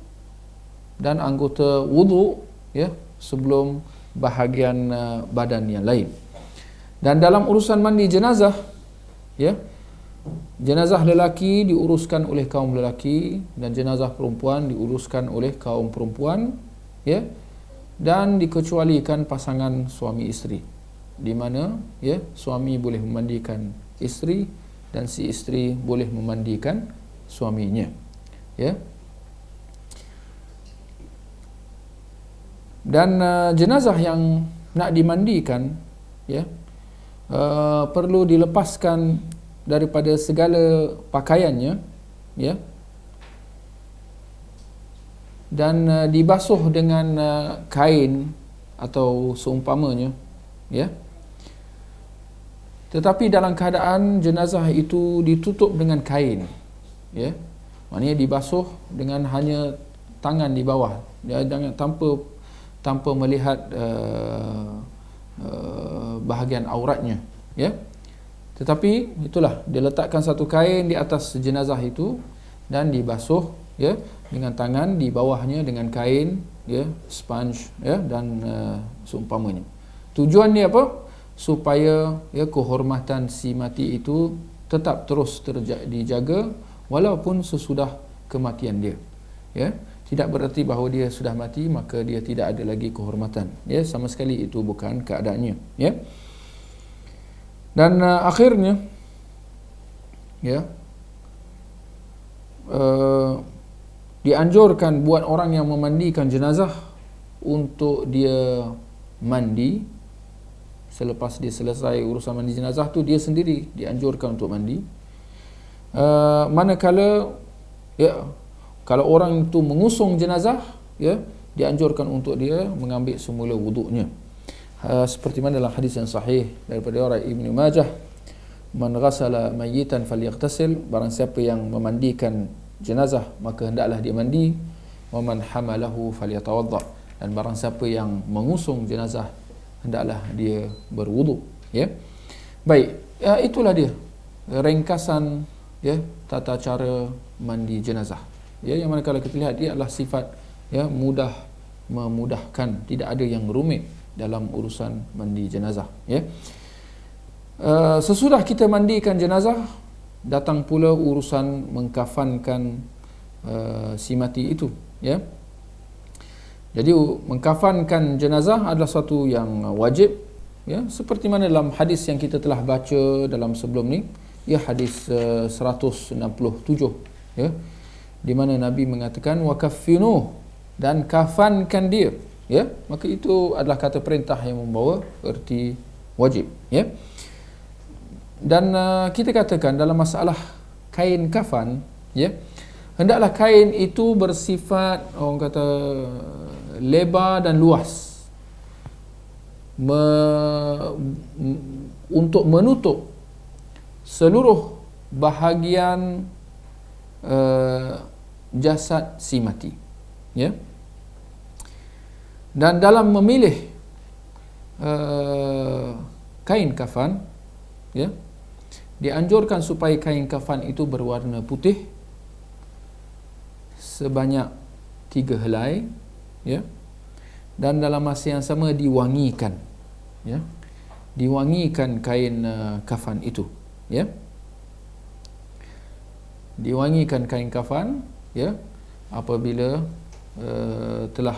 dan anggota wuduk, ya, sebelum bahagian badan yang lain. Dan dalam urusan mandi jenazah, ya, jenazah lelaki diuruskan oleh kaum lelaki dan jenazah perempuan diuruskan oleh kaum perempuan, ya, dan dikecualikan pasangan suami isteri, di mana, ya, suami boleh memandikan isteri dan si isteri boleh memandikan suaminya, ya. Dan jenazah yang nak dimandikan, ya, perlu dilepaskan daripada segala pakaiannya, ya, dan dibasuh dengan kain atau seumpamanya, ya. Tetapi dalam keadaan jenazah itu ditutup dengan kain, ya, maknanya dibasuh dengan hanya tangan di bawah, ya, jangan tanpa melihat bahagian auratnya, ya. Tetapi itulah, diletakkan satu kain di atas jenazah itu dan dibasuh, ya, dengan tangan, di bawahnya dengan kain, ya, sponge, ya, dan seumpamanya. Tujuan dia apa? Supaya, ya, kehormatan si mati itu tetap terus dijaga walaupun sesudah kematian dia, ya. Tidak bererti bahawa dia sudah mati maka dia tidak ada lagi kehormatan, ya, sama sekali itu bukan keadaannya, ya. Dan akhirnya, ya, dianjurkan buat orang yang memandikan jenazah untuk dia mandi. Selepas dia selesai urusan mandi jenazah tu, dia sendiri dianjurkan untuk mandi. Manakala, ya, kalau orang itu mengusung jenazah, ya, dianjurkan untuk dia mengambil semula wuduknya. Seperti mana dalam hadis yang sahih daripada orang Ibnu Majah, man ghassala mayyitan falyaghtasil, barang siapa yang memandikan jenazah maka hendaklah dia mandi, wa man hamalahu falyatawadda, dan barang siapa yang mengusung jenazah hendaklah dia berwuduk, ya. Baik, ya, itulah dia ringkasan, ya, tata cara mandi jenazah, ya, yang mana kalau kita lihat dia adalah sifat, ya, mudah, memudahkan, tidak ada yang rumit dalam urusan mandi jenazah, ya. Sesudah kita mandikan jenazah, datang pula urusan mengkafankan si mati itu, ya. Jadi mengkafankan jenazah adalah satu yang wajib, ya, seperti mana dalam hadis yang kita telah baca dalam sebelum ni, ya, hadis 167, ya, di mana Nabi mengatakan wa kaffinu, dan kafankan dia, ya. Maka itu adalah kata perintah yang membawa erti wajib, ya. Dan kita katakan dalam masalah kain kafan, ya, hendaklah kain itu bersifat, orang kata, lebar dan luas, untuk menutup seluruh bahagian jasad si mati, ya. Dan dalam memilih kain kafan, ya, dianjurkan supaya kain kafan itu berwarna putih sebanyak 3 helai, ya, dan dalam masa yang sama diwangikan, ya, diwangikan kain kafan itu, ya, diwangikan kain kafan, ya, apabila telah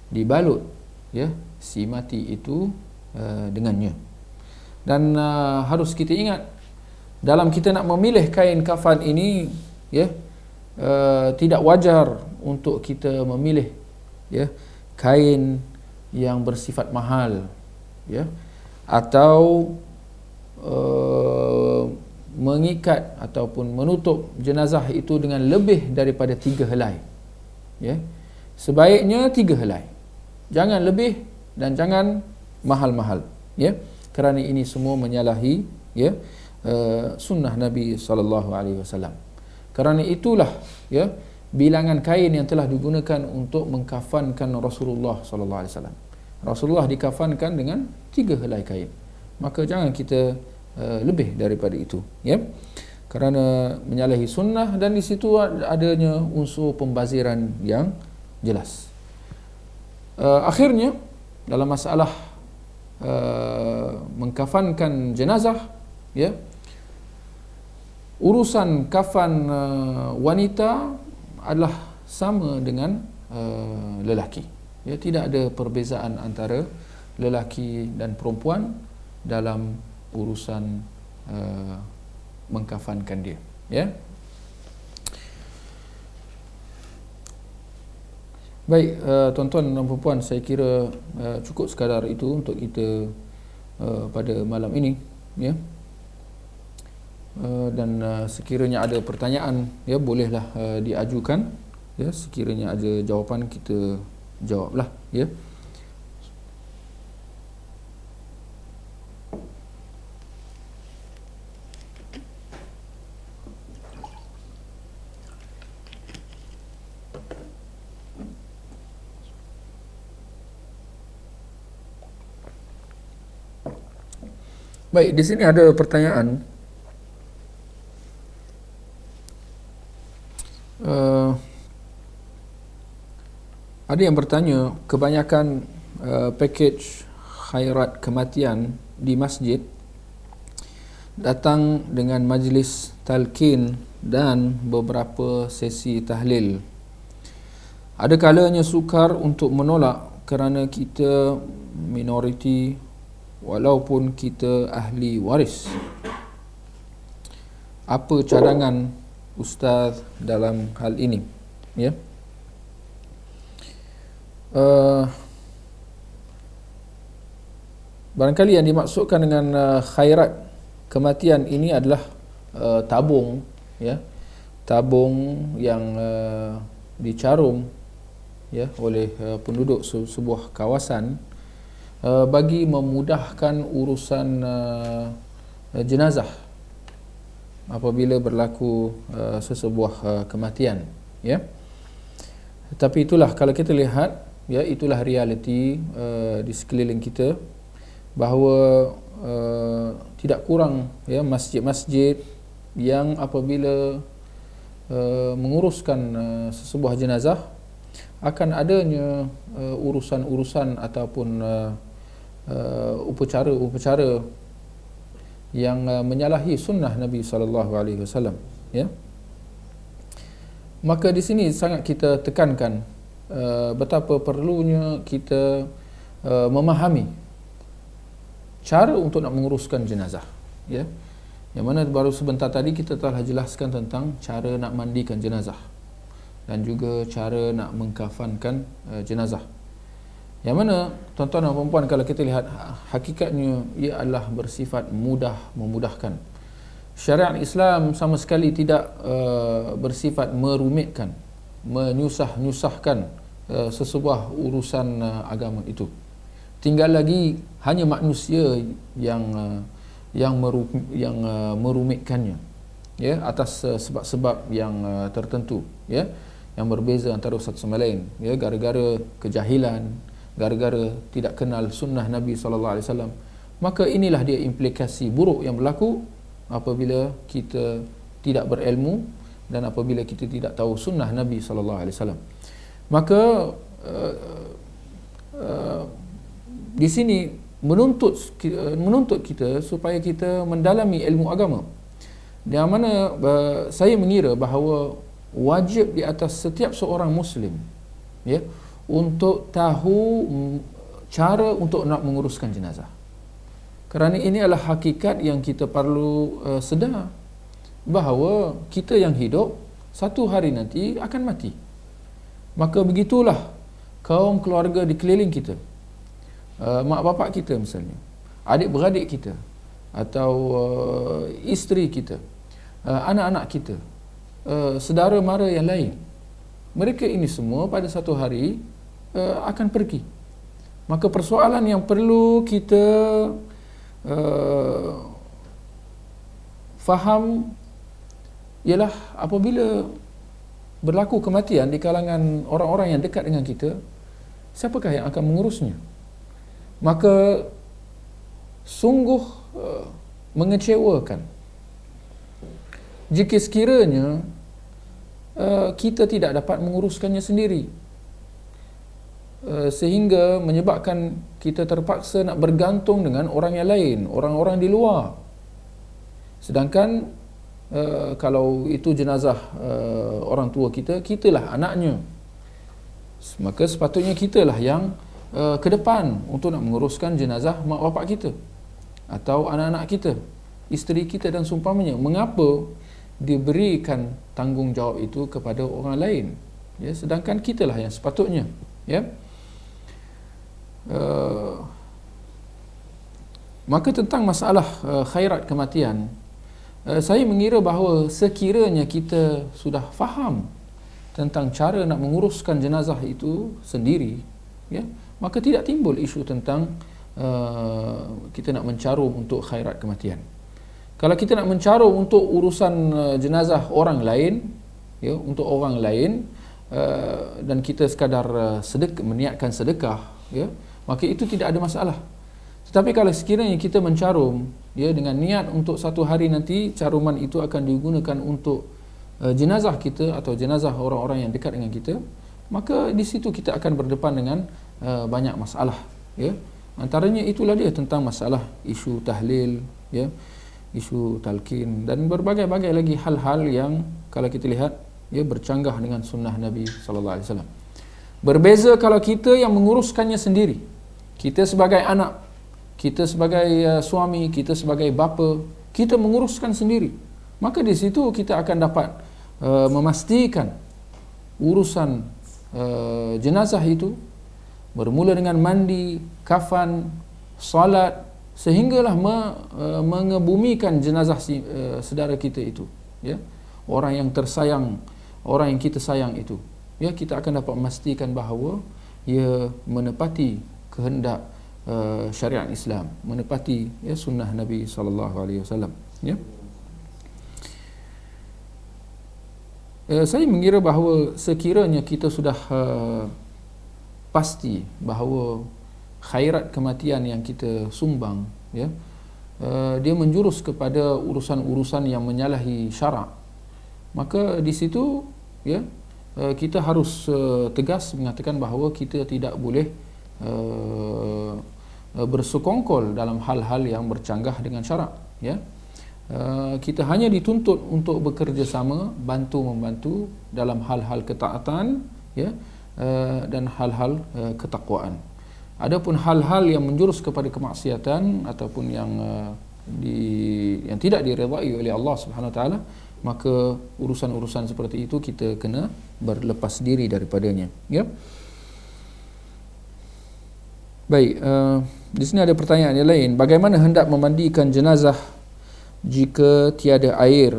dibalut, ya, si mati itu dengannya. Dan harus kita ingat, dalam kita nak memilih kain kafan ini, ya, tidak wajar untuk kita memilih, ya, kain yang bersifat mahal, ya, atau mengikat ataupun menutup jenazah itu dengan lebih daripada 3 helai, ya. Sebaiknya 3 helai, jangan lebih dan jangan mahal-mahal, ya, kerana ini semua menyalahi, ya, sunnah Nabi SAW. Kerana itulah, ya, bilangan kain yang telah digunakan untuk mengkafankan Rasulullah SAW. Rasulullah dikafankan dengan 3 helai kain, maka jangan kita lebih daripada itu, ya, kerana menyalahi sunnah, dan di situ adanya unsur pembaziran yang jelas. Akhirnya dalam masalah mengkafankan jenazah, ya, urusan kafan wanita adalah sama dengan lelaki, ya, tidak ada perbezaan antara lelaki dan perempuan dalam urusan mengkafankan dia, ya. Baik, tuan-tuan dan puan-puan, saya kira cukup sekadar itu untuk kita pada malam ini, ya. Dan sekiranya ada pertanyaan, ya, bolehlah diajukan, ya, sekiranya ada jawapan kita jawablah, ya. Baik, di sini ada pertanyaan. Ada yang bertanya, kebanyakan package khairat kematian di masjid datang dengan majlis talqin dan beberapa sesi tahlil. Ada kalanya sukar untuk menolak kerana kita minoriti walaupun kita ahli waris. Apa cadangan Ustaz dalam hal ini, ya? Barangkali yang dimaksudkan dengan khairat kematian ini adalah tabung, ya, tabung yang dicarum, ya, oleh penduduk sebuah kawasan bagi memudahkan urusan jenazah apabila berlaku sesebuah kematian, ya. Tapi itulah, kalau kita lihat, ya, itulah realiti di sekeliling kita, bahawa tidak kurang, ya, masjid-masjid yang apabila menguruskan sesebuah jenazah akan adanya urusan-urusan ataupun upacara-upacara yang menyalahi sunnah Nabi SAW, ya. Maka di sini sangat kita tekankan betapa perlunya kita memahami cara untuk nak menguruskan jenazah, ya. Yang mana baru sebentar tadi kita telah jelaskan tentang cara nak mandikan jenazah dan juga cara nak mengkafankan jenazah. Yang mana, tuan-tuan dan puan-puan, kalau kita lihat, hakikatnya ia adalah bersifat memudahkan. Syariat Islam sama sekali tidak bersifat merumitkan, menyusahkan sesebuah urusan agama itu. Tinggal lagi hanya manusia yang merumitkannya, ya, atas sebab-sebab yang tertentu, ya. yang berbeza antara satu sama lain, ya, gara-gara kejahilan, gara-gara tidak kenal sunnah Nabi SAW. Maka inilah dia implikasi buruk yang berlaku apabila kita tidak berilmu dan apabila kita tidak tahu sunnah Nabi SAW. Maka di sini menuntut kita supaya kita mendalami ilmu agama, yang mana saya mengira bahawa wajib di atas setiap seorang Muslim, ya, untuk tahu cara untuk nak menguruskan jenazah. Kerana ini adalah hakikat yang kita perlu sedar bahawa kita yang hidup satu hari nanti akan mati. Maka begitulah kaum keluarga di keliling kita, mak bapak kita misalnya, adik-beradik kita, atau isteri kita, anak-anak kita, saudara mara yang lain. Mereka ini semua pada satu hari akan pergi. Maka persoalan yang perlu kita faham ialah apabila berlaku kematian di kalangan orang-orang yang dekat dengan kita, siapakah yang akan mengurusnya? Maka sungguh mengecewakan jika sekiranya kita tidak dapat menguruskannya sendiri, sehingga menyebabkan kita terpaksa nak bergantung dengan orang yang lain, orang-orang di luar. Sedangkan kalau itu jenazah orang tua kita, kitalah anaknya, maka sepatutnya kitalah yang ke depan untuk nak menguruskan jenazah mak bapak kita atau anak-anak kita, isteri kita dan seumpamanya. Mengapa diberikan tanggungjawab itu kepada orang lain, ya, sedangkan kitalah yang sepatutnya, ya. Maka tentang masalah khairat kematian, saya mengira bahawa sekiranya kita sudah faham tentang cara nak menguruskan jenazah itu sendiri, ya, maka tidak timbul isu tentang kita nak mencarum untuk khairat kematian. Kalau kita nak mencarum untuk urusan jenazah orang lain, ya, untuk orang lain, dan kita sekadar meniatkan sedekah, ya, maka itu tidak ada masalah. Tetapi kalau sekiranya kita mencarum, ya, dengan niat untuk satu hari nanti caruman itu akan digunakan untuk jenazah kita atau jenazah orang-orang yang dekat dengan kita, maka di situ kita akan berdepan dengan banyak masalah, ya. Antaranya itulah dia tentang masalah isu tahlil, ya, isu talqin dan berbagai-bagai lagi hal-hal yang kalau kita lihat, ya, bercanggah dengan sunnah Nabi SAW. Berbeza kalau kita yang menguruskannya sendiri, kita sebagai anak, kita sebagai suami, kita sebagai bapa, kita menguruskan sendiri, maka di situ kita akan dapat memastikan urusan jenazah itu bermula dengan mandi, kafan, salat, sehinggalah mengebumikan jenazah saudara kita itu, ya, orang yang tersayang, orang yang kita sayang itu, ya, kita akan dapat memastikan bahawa ia menepati kehendak syariat Islam, menepati, ya, sunnah Nabi SAW, ya. Saya mengira bahawa sekiranya kita sudah pasti bahawa khairat kematian yang kita sumbang, ya, dia menjurus kepada urusan-urusan yang menyalahi syarak, maka di situ, ya, kita harus tegas mengatakan bahawa kita tidak boleh bersekongkol dalam hal-hal yang bercanggah dengan syarak, ya. Kita hanya dituntut untuk bekerjasama, bantu-membantu dalam hal-hal ketaatan, ya, dan hal-hal ketakwaan. Adapun hal-hal yang menjurus kepada kemaksiatan ataupun yang tidak diredai oleh Allah Subhanahu Wa Taala, maka urusan-urusan seperti itu kita kena berlepas diri daripadanya, ya. Baik, di sini ada pertanyaan yang lain. Bagaimana hendak memandikan jenazah jika tiada air,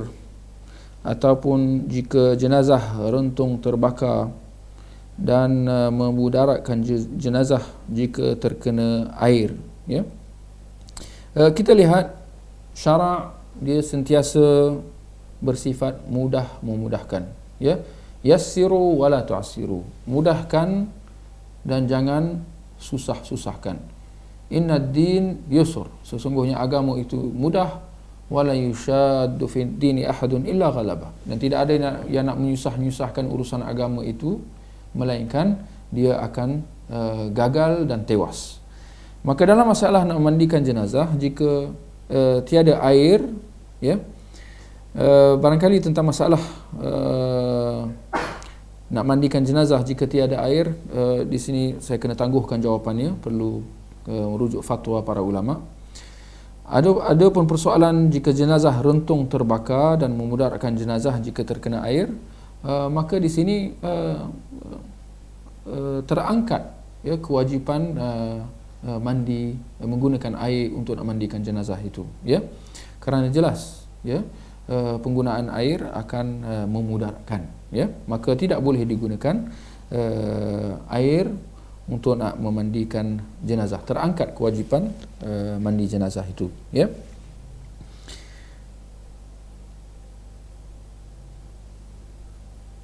ataupun jika jenazah rentung terbakar, dan memudaratkan jenazah jika terkena air, ya. Kita lihat syarak dia sentiasa bersifat mudah memudahkan, ya. yassiru wala tu'assiru, mudahkan dan jangan susah-susahkan. Innad din yusr, sesungguhnya agama itu mudah. Wala yushaddu fid dini ahadun illa ghalabah, dan tidak ada yang nak menyusah-nyusahkan urusan agama itu melainkan dia akan gagal dan tewas. Maka dalam masalah nak mandikan jenazah, jika tiada air, ya, barangkali tentang masalah nak mandikan jenazah jika tiada air, di sini saya kena tangguhkan jawapannya, perlu merujuk fatwa para ulama. Ada pun persoalan jika jenazah rentung terbakar dan memudaratkan jenazah jika terkena air, maka di sini terangkat, ya, kewajipan mandi, menggunakan air untuk nak mandikan jenazah itu, ya, kerana jelas, ya, penggunaan air akan memudaratkan, ya, maka tidak boleh digunakan air untuk nak memandikan jenazah. Terangkat kewajipan mandi jenazah itu, ya.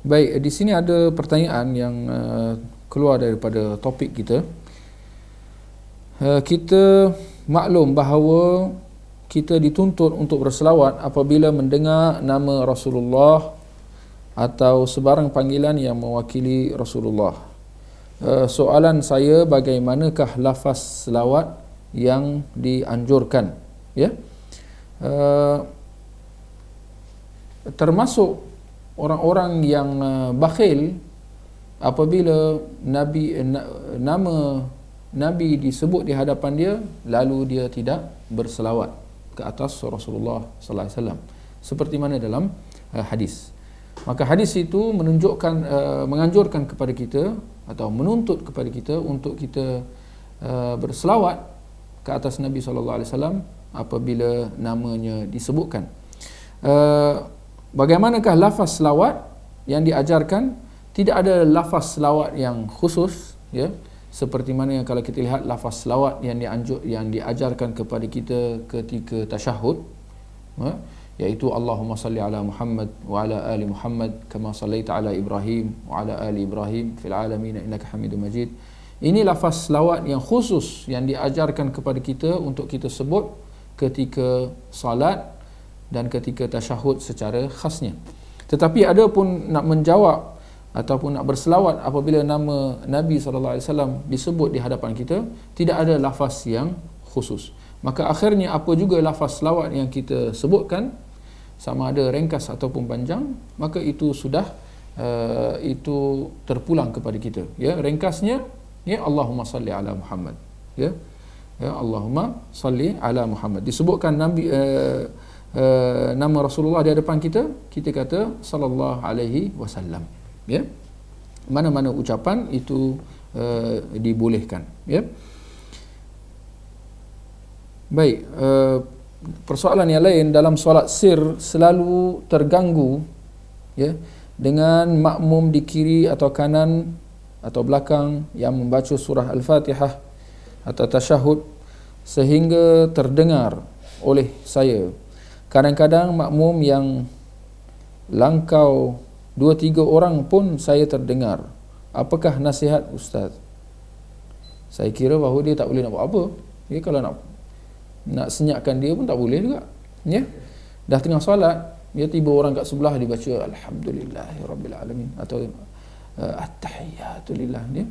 Baik, di sini ada pertanyaan yang keluar daripada topik kita. Kita maklum bahawa kita dituntut untuk berselawat apabila mendengar nama Rasulullah atau sebarang panggilan yang mewakili Rasulullah. Soalan saya, bagaimanakah lafaz selawat yang dianjurkan, ya? Termasuk orang-orang yang bakhil apabila nama Nabi disebut di hadapan dia, lalu dia tidak berselawat ke atas Rasulullah sallallahu alaihi wasallam, seperti mana dalam hadis. Maka hadis itu menunjukkan, menganjurkan kepada kita atau menuntut kepada kita untuk kita berselawat ke atas Nabi sallallahu alaihi wasallam apabila namanya disebutkan. Bagaimanakah lafaz selawat yang diajarkan? Tidak ada lafaz selawat yang khusus, ya, seperti mana yang kalau kita lihat lafaz selawat yang diajarkan kepada kita ketika tasyahud, iaitu Allahumma salli ala Muhammad wa ala ali Muhammad kama sallaita ala Ibrahim wa ala ali Ibrahim fil alamin innaka Hamidum Majid. Ini lafaz selawat yang khusus yang diajarkan kepada kita untuk kita sebut ketika salat dan ketika tasyahud secara khasnya. Tetapi ada pun nak menjawab ataupun nak berselawat apabila nama Nabi sallallahu alaihi wasallam disebut di hadapan kita, tidak ada lafaz yang khusus. Maka akhirnya apa juga lafaz selawat yang kita sebutkan, sama ada ringkas ataupun panjang, maka itu sudah itu terpulang kepada kita, ya. Ringkasnya, ya, Allahumma salli ala Muhammad, ya, ya, Allahumma salli ala Muhammad. Disebutkan Nabi nama Rasulullah di hadapan kita, kita kata sallallahu alaihi wasallam, ya. Mana-mana ucapan itu dibolehkan, ya. Baik, persoalan yang lain, dalam solat sir selalu terganggu, ya, dengan makmum di kiri atau kanan atau belakang yang membaca surah Al-Fatihah atau tasyahud sehingga terdengar oleh saya. Kadang-kadang makmum yang langkau 2-3 orang pun saya terdengar. Apakah nasihat Ustaz? Saya kira bahawa dia tak boleh nak buat apa. Dia kalau nak senyapkan dia pun tak boleh juga, ya. Dah tengah solat, dia tiba orang kat sebelah dia baca alhamdulillahirabbil alamin atau at-tahiyatu lillah, dia.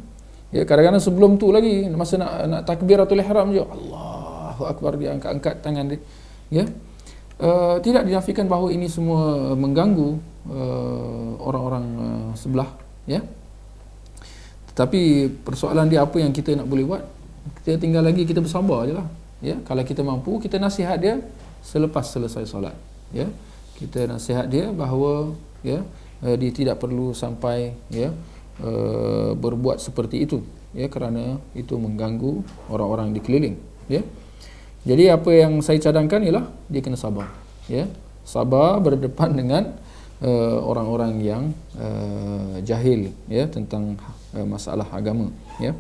Ya, kadang-kadang sebelum tu lagi masa nak takbiratul ihram je, Allahu akbar, dia angkat tangan dia, ya. Tidak dinafikan bahawa ini semua mengganggu orang-orang sebelah, ya. Tetapi persoalan dia apa yang kita nak boleh buat? Kita tinggal lagi kita bersabar je lah, ya. Kalau kita mampu, kita nasihat dia selepas selesai solat, ya. Kita nasihat dia bahawa, ya, dia tidak perlu sampai, ya, berbuat seperti itu, ya, kerana itu mengganggu orang-orang di keliling, ya. Jadi apa yang saya cadangkan ialah dia kena sabar, ya. Sabar berdepan dengan orang-orang yang jahil, ya, tentang masalah agama, ya.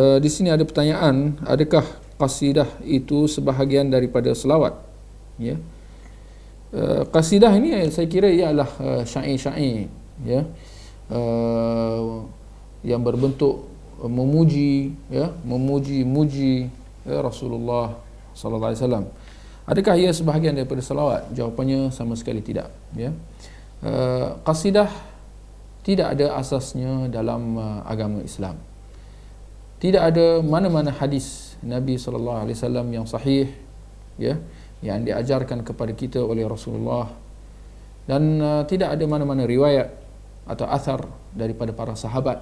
Di sini ada pertanyaan, adakah qasidah itu sebahagian daripada selawat? Ya. Qasidah ini saya kira ialah syair-syair, ya, yang berbentuk memuji, ya, memuji Rasulullah sallallahu alaihi wasallam. Adakah ia sebahagian daripada selawat? Jawapannya sama sekali tidak, ya. Qasidah tidak ada asasnya dalam agama Islam. Tidak ada mana-mana hadis Nabi sallallahu alaihi wasallam yang sahih, ya, yang diajarkan kepada kita oleh Rasulullah, dan tidak ada mana-mana riwayat atau athar daripada para sahabat,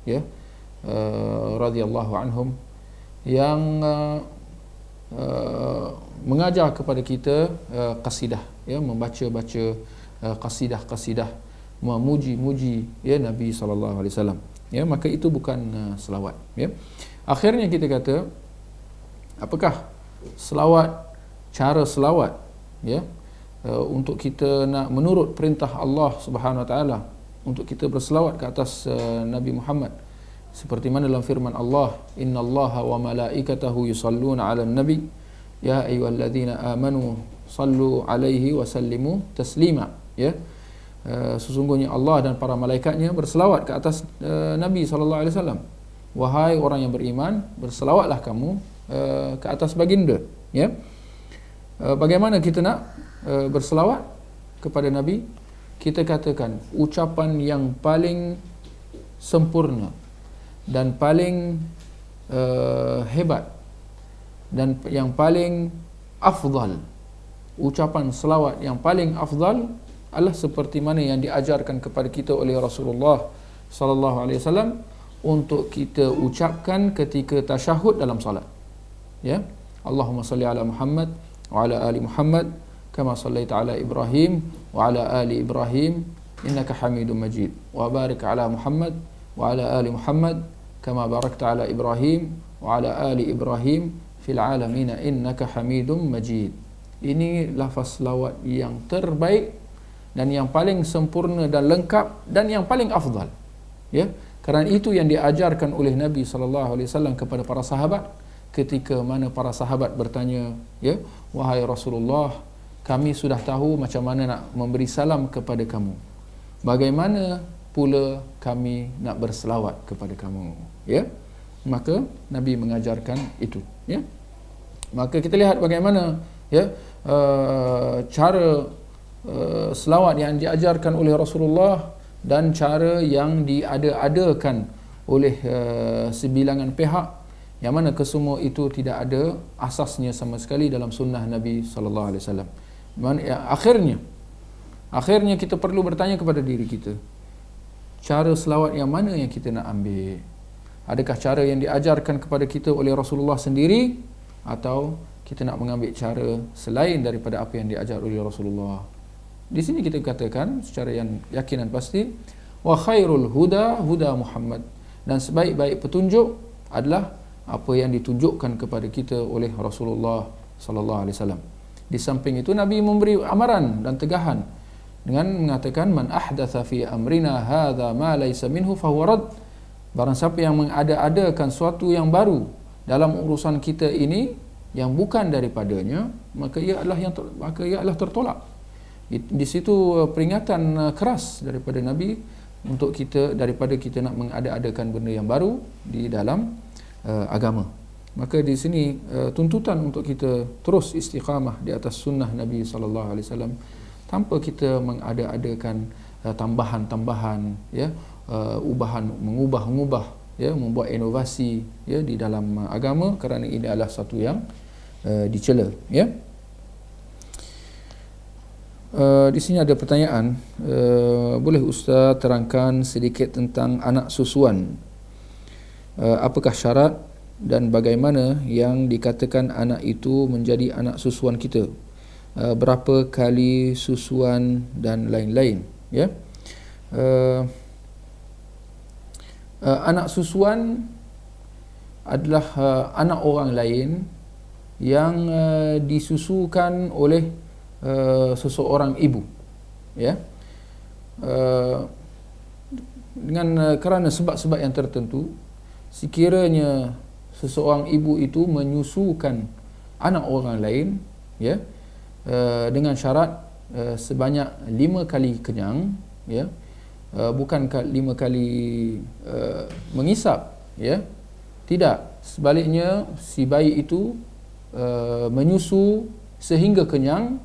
ya, radhiyallahu anhum, yang mengajar kepada kita qasidah, ya, membaca-baca qasidah-qasidah memuji-muji, ya, Nabi sallallahu alaihi wasallam. Ya, maka itu bukan selawat, ya. Akhirnya kita kata, apakah selawat, cara selawat, ya, untuk kita nak menurut perintah Allah Subhanahu wa taala untuk kita berselawat ke atas Nabi Muhammad, seperti mana dalam firman Allah, innallaha wa malaikatahu yusalluna 'alan nabi ya ayyuhalladzina amanu sallu 'alaihi wa sallimu taslima, ya. Sesungguhnya Allah dan para malaikatnya berselawat ke atas Nabi sallallahu alaihi wasallam. Wahai orang yang beriman, berselawatlah kamu ke atas baginda, ya. Bagaimana kita nak berselawat kepada Nabi? Kita katakan ucapan yang paling sempurna dan paling hebat dan yang paling afdal, ucapan selawat yang paling afdal adalah seperti mana yang diajarkan kepada kita oleh Rasulullah sallallahu alaihi wasallam untuk kita ucapkan ketika tasyahud dalam salat, ya. Allahumma salli ala Muhammad wa ala ali Muhammad kama sallaita ala Ibrahim wa ala ali Ibrahim innaka Hamidum Majid wa barik ala Muhammad wa ala ali Muhammad kama barakta ala Ibrahim wa ala ali Ibrahim fil alamin innaka Hamidum Majid. Ini lafaz selawat yang terbaik dan yang paling sempurna dan lengkap dan yang paling afdal, ya. Kerana itu yang diajarkan oleh Nabi sallallahu alaihi wasallam kepada para sahabat ketika mana para sahabat bertanya, ya, wahai Rasulullah, kami sudah tahu macam mana nak memberi salam kepada kamu, bagaimana pula kami nak berselawat kepada kamu, ya. Maka Nabi mengajarkan itu, ya. Maka kita lihat bagaimana, ya, cara selawat yang diajarkan oleh Rasulullah dan cara yang diada-adakan oleh sebilangan pihak, yang mana kesemua itu tidak ada asasnya sama sekali dalam sunnah Nabi sallallahu alaihi wasallam. Akhirnya kita perlu bertanya kepada diri kita, cara selawat yang mana yang kita nak ambil? Adakah cara yang diajarkan kepada kita oleh Rasulullah sendiri, atau kita nak mengambil cara selain daripada apa yang diajar oleh Rasulullah? Di sini kita katakan secara yang yakin dan pasti, wa khairul huda huda Muhammad, dan sebaik-baik petunjuk adalah apa yang ditunjukkan kepada kita oleh Rasulullah sallallahu alaihi wasallam. Di samping itu Nabi memberi amaran dan tegahan dengan mengatakan, man ahdatha fi amrina hadza ma laysa minhu fahuwa rad. Barang siapa yang mengada-adakan suatu yang baru dalam urusan kita ini yang bukan daripadanya, maka ia adalah tertolak. Di situ peringatan keras daripada Nabi untuk kita, daripada kita nak mengada-adakan benda yang baru di dalam agama. Maka di sini tuntutan untuk kita terus istiqamah di atas sunnah Nabi sallallahu alaihi wasallam tanpa kita mengada-adakan tambahan-tambahan, ya, mengubah-ubah, ya, membuat inovasi, ya, di dalam agama, kerana ini adalah satu yang dicela, ya. Di sini ada pertanyaan, boleh Ustaz terangkan sedikit tentang anak susuan? Apakah syarat dan bagaimana yang dikatakan anak itu menjadi anak susuan kita? Berapa kali susuan dan lain-lain, ya. Anak susuan adalah anak orang lain yang disusukan oleh seseorang ibu, ya, dengan kerana sebab-sebab yang tertentu. Sekiranya seseorang ibu itu menyusukan anak orang lain, ya, dengan syarat sebanyak 5 kali kenyang, ya, bukan 5 kali mengisap, ya, tidak, sebaliknya si bayi itu menyusu sehingga kenyang,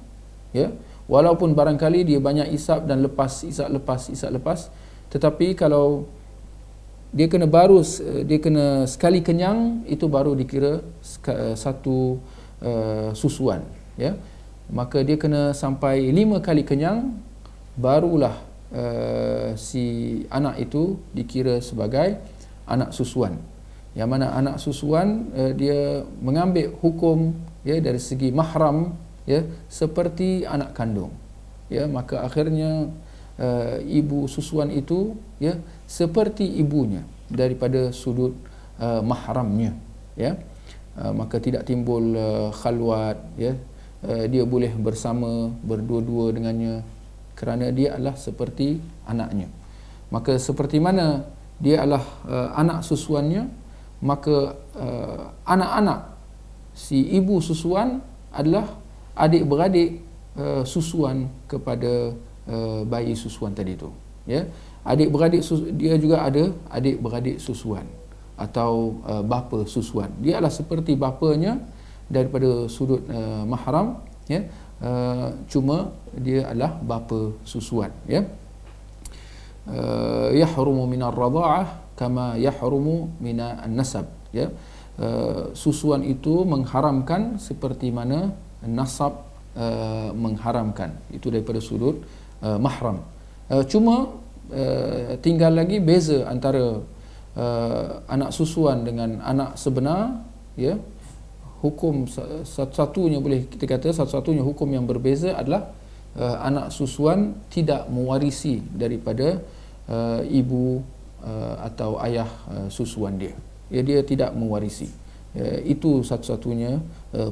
ya, walaupun barangkali dia banyak isap dan isap lepas, tetapi kalau dia kena sekali kenyang, itu baru dikira satu susuan, ya. Maka dia kena sampai 5 kali kenyang, barulah si anak itu dikira sebagai anak susuan. Yang mana anak susuan dia mengambil hukum, ya, dari segi mahram, ya, seperti anak kandung, ya. Maka akhirnya ibu susuan itu, ya, seperti ibunya daripada sudut mahramnya, ya. Maka tidak timbul khalwat, ya. Dia boleh bersama, berdua-dua dengannya, kerana dia adalah seperti anaknya. Maka seperti mana dia adalah anak susuannya, maka anak-anak si ibu susuan adalah adik-beradik susuan kepada bayi susuan tadi tu, ya. Adik-beradik dia juga ada adik-beradik susuan atau bapa susuan. Dia adalah seperti bapanya daripada sudut mahram, ya. Cuma dia adalah bapa susuan, ya. Yahrumu minar radha'ah kama yahrumu minan nasab, ya. Susuan itu mengharamkan seperti mana nasab mengharamkan, itu daripada sudut mahram. Cuma tinggal lagi beza antara anak susuan dengan anak sebenar, ya. Hukum satu-satunya, boleh kita kata satu-satunya hukum yang berbeza adalah anak susuan tidak mewarisi daripada ibu atau ayah susuan dia, ya, dia tidak mewarisi. Itu satu-satunya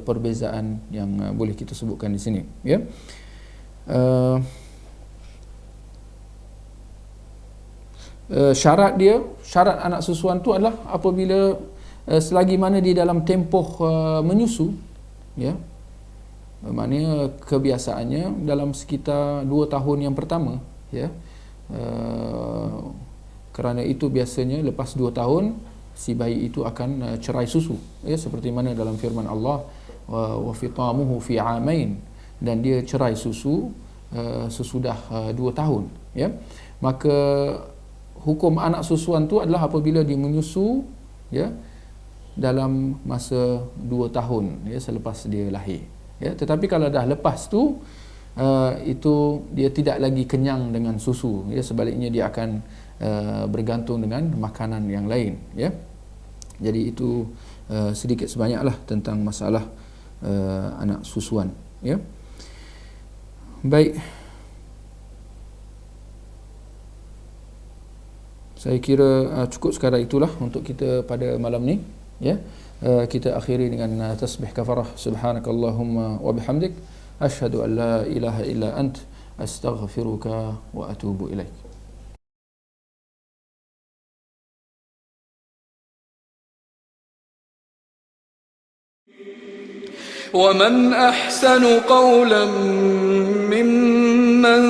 perbezaan yang boleh kita sebutkan di sini, ya. Syarat anak susuan tu adalah apabila selagi mana di dalam tempoh menyusu, ya. Maknanya kebiasaannya dalam sekitar 2 tahun yang pertama, ya. Kerana itu biasanya lepas 2 tahun si bayi itu akan cerai susu, ya, seperti mana dalam firman Allah, wa fitamuhu fi amain, dan dia cerai susu sesudah 2 tahun, ya. Maka hukum anak susuan tu adalah apabila dia menyusu, ya, dalam masa 2 tahun, ya, selepas dia lahir, ya. Tetapi kalau dah lepas tu itu dia tidak lagi kenyang dengan susu, ya, sebaliknya dia akan bergantung dengan makanan yang lain, ya. Jadi itu sedikit sebanyaklah tentang masalah anak susuan, ya. Baik, saya kira cukup sekadar itulah untuk kita pada malam ni, ya. Kita akhiri dengan tasbih kafarah, subhanakallahumma wa bihamdik, asyhadu an la ilaha illa ant, astaghfiruka wa atubu ilaik. ومن أحسن قولا ممن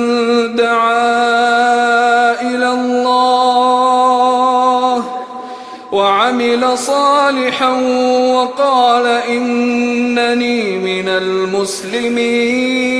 دعا إلى الله وعمل صالحا وقال إنني من المسلمين.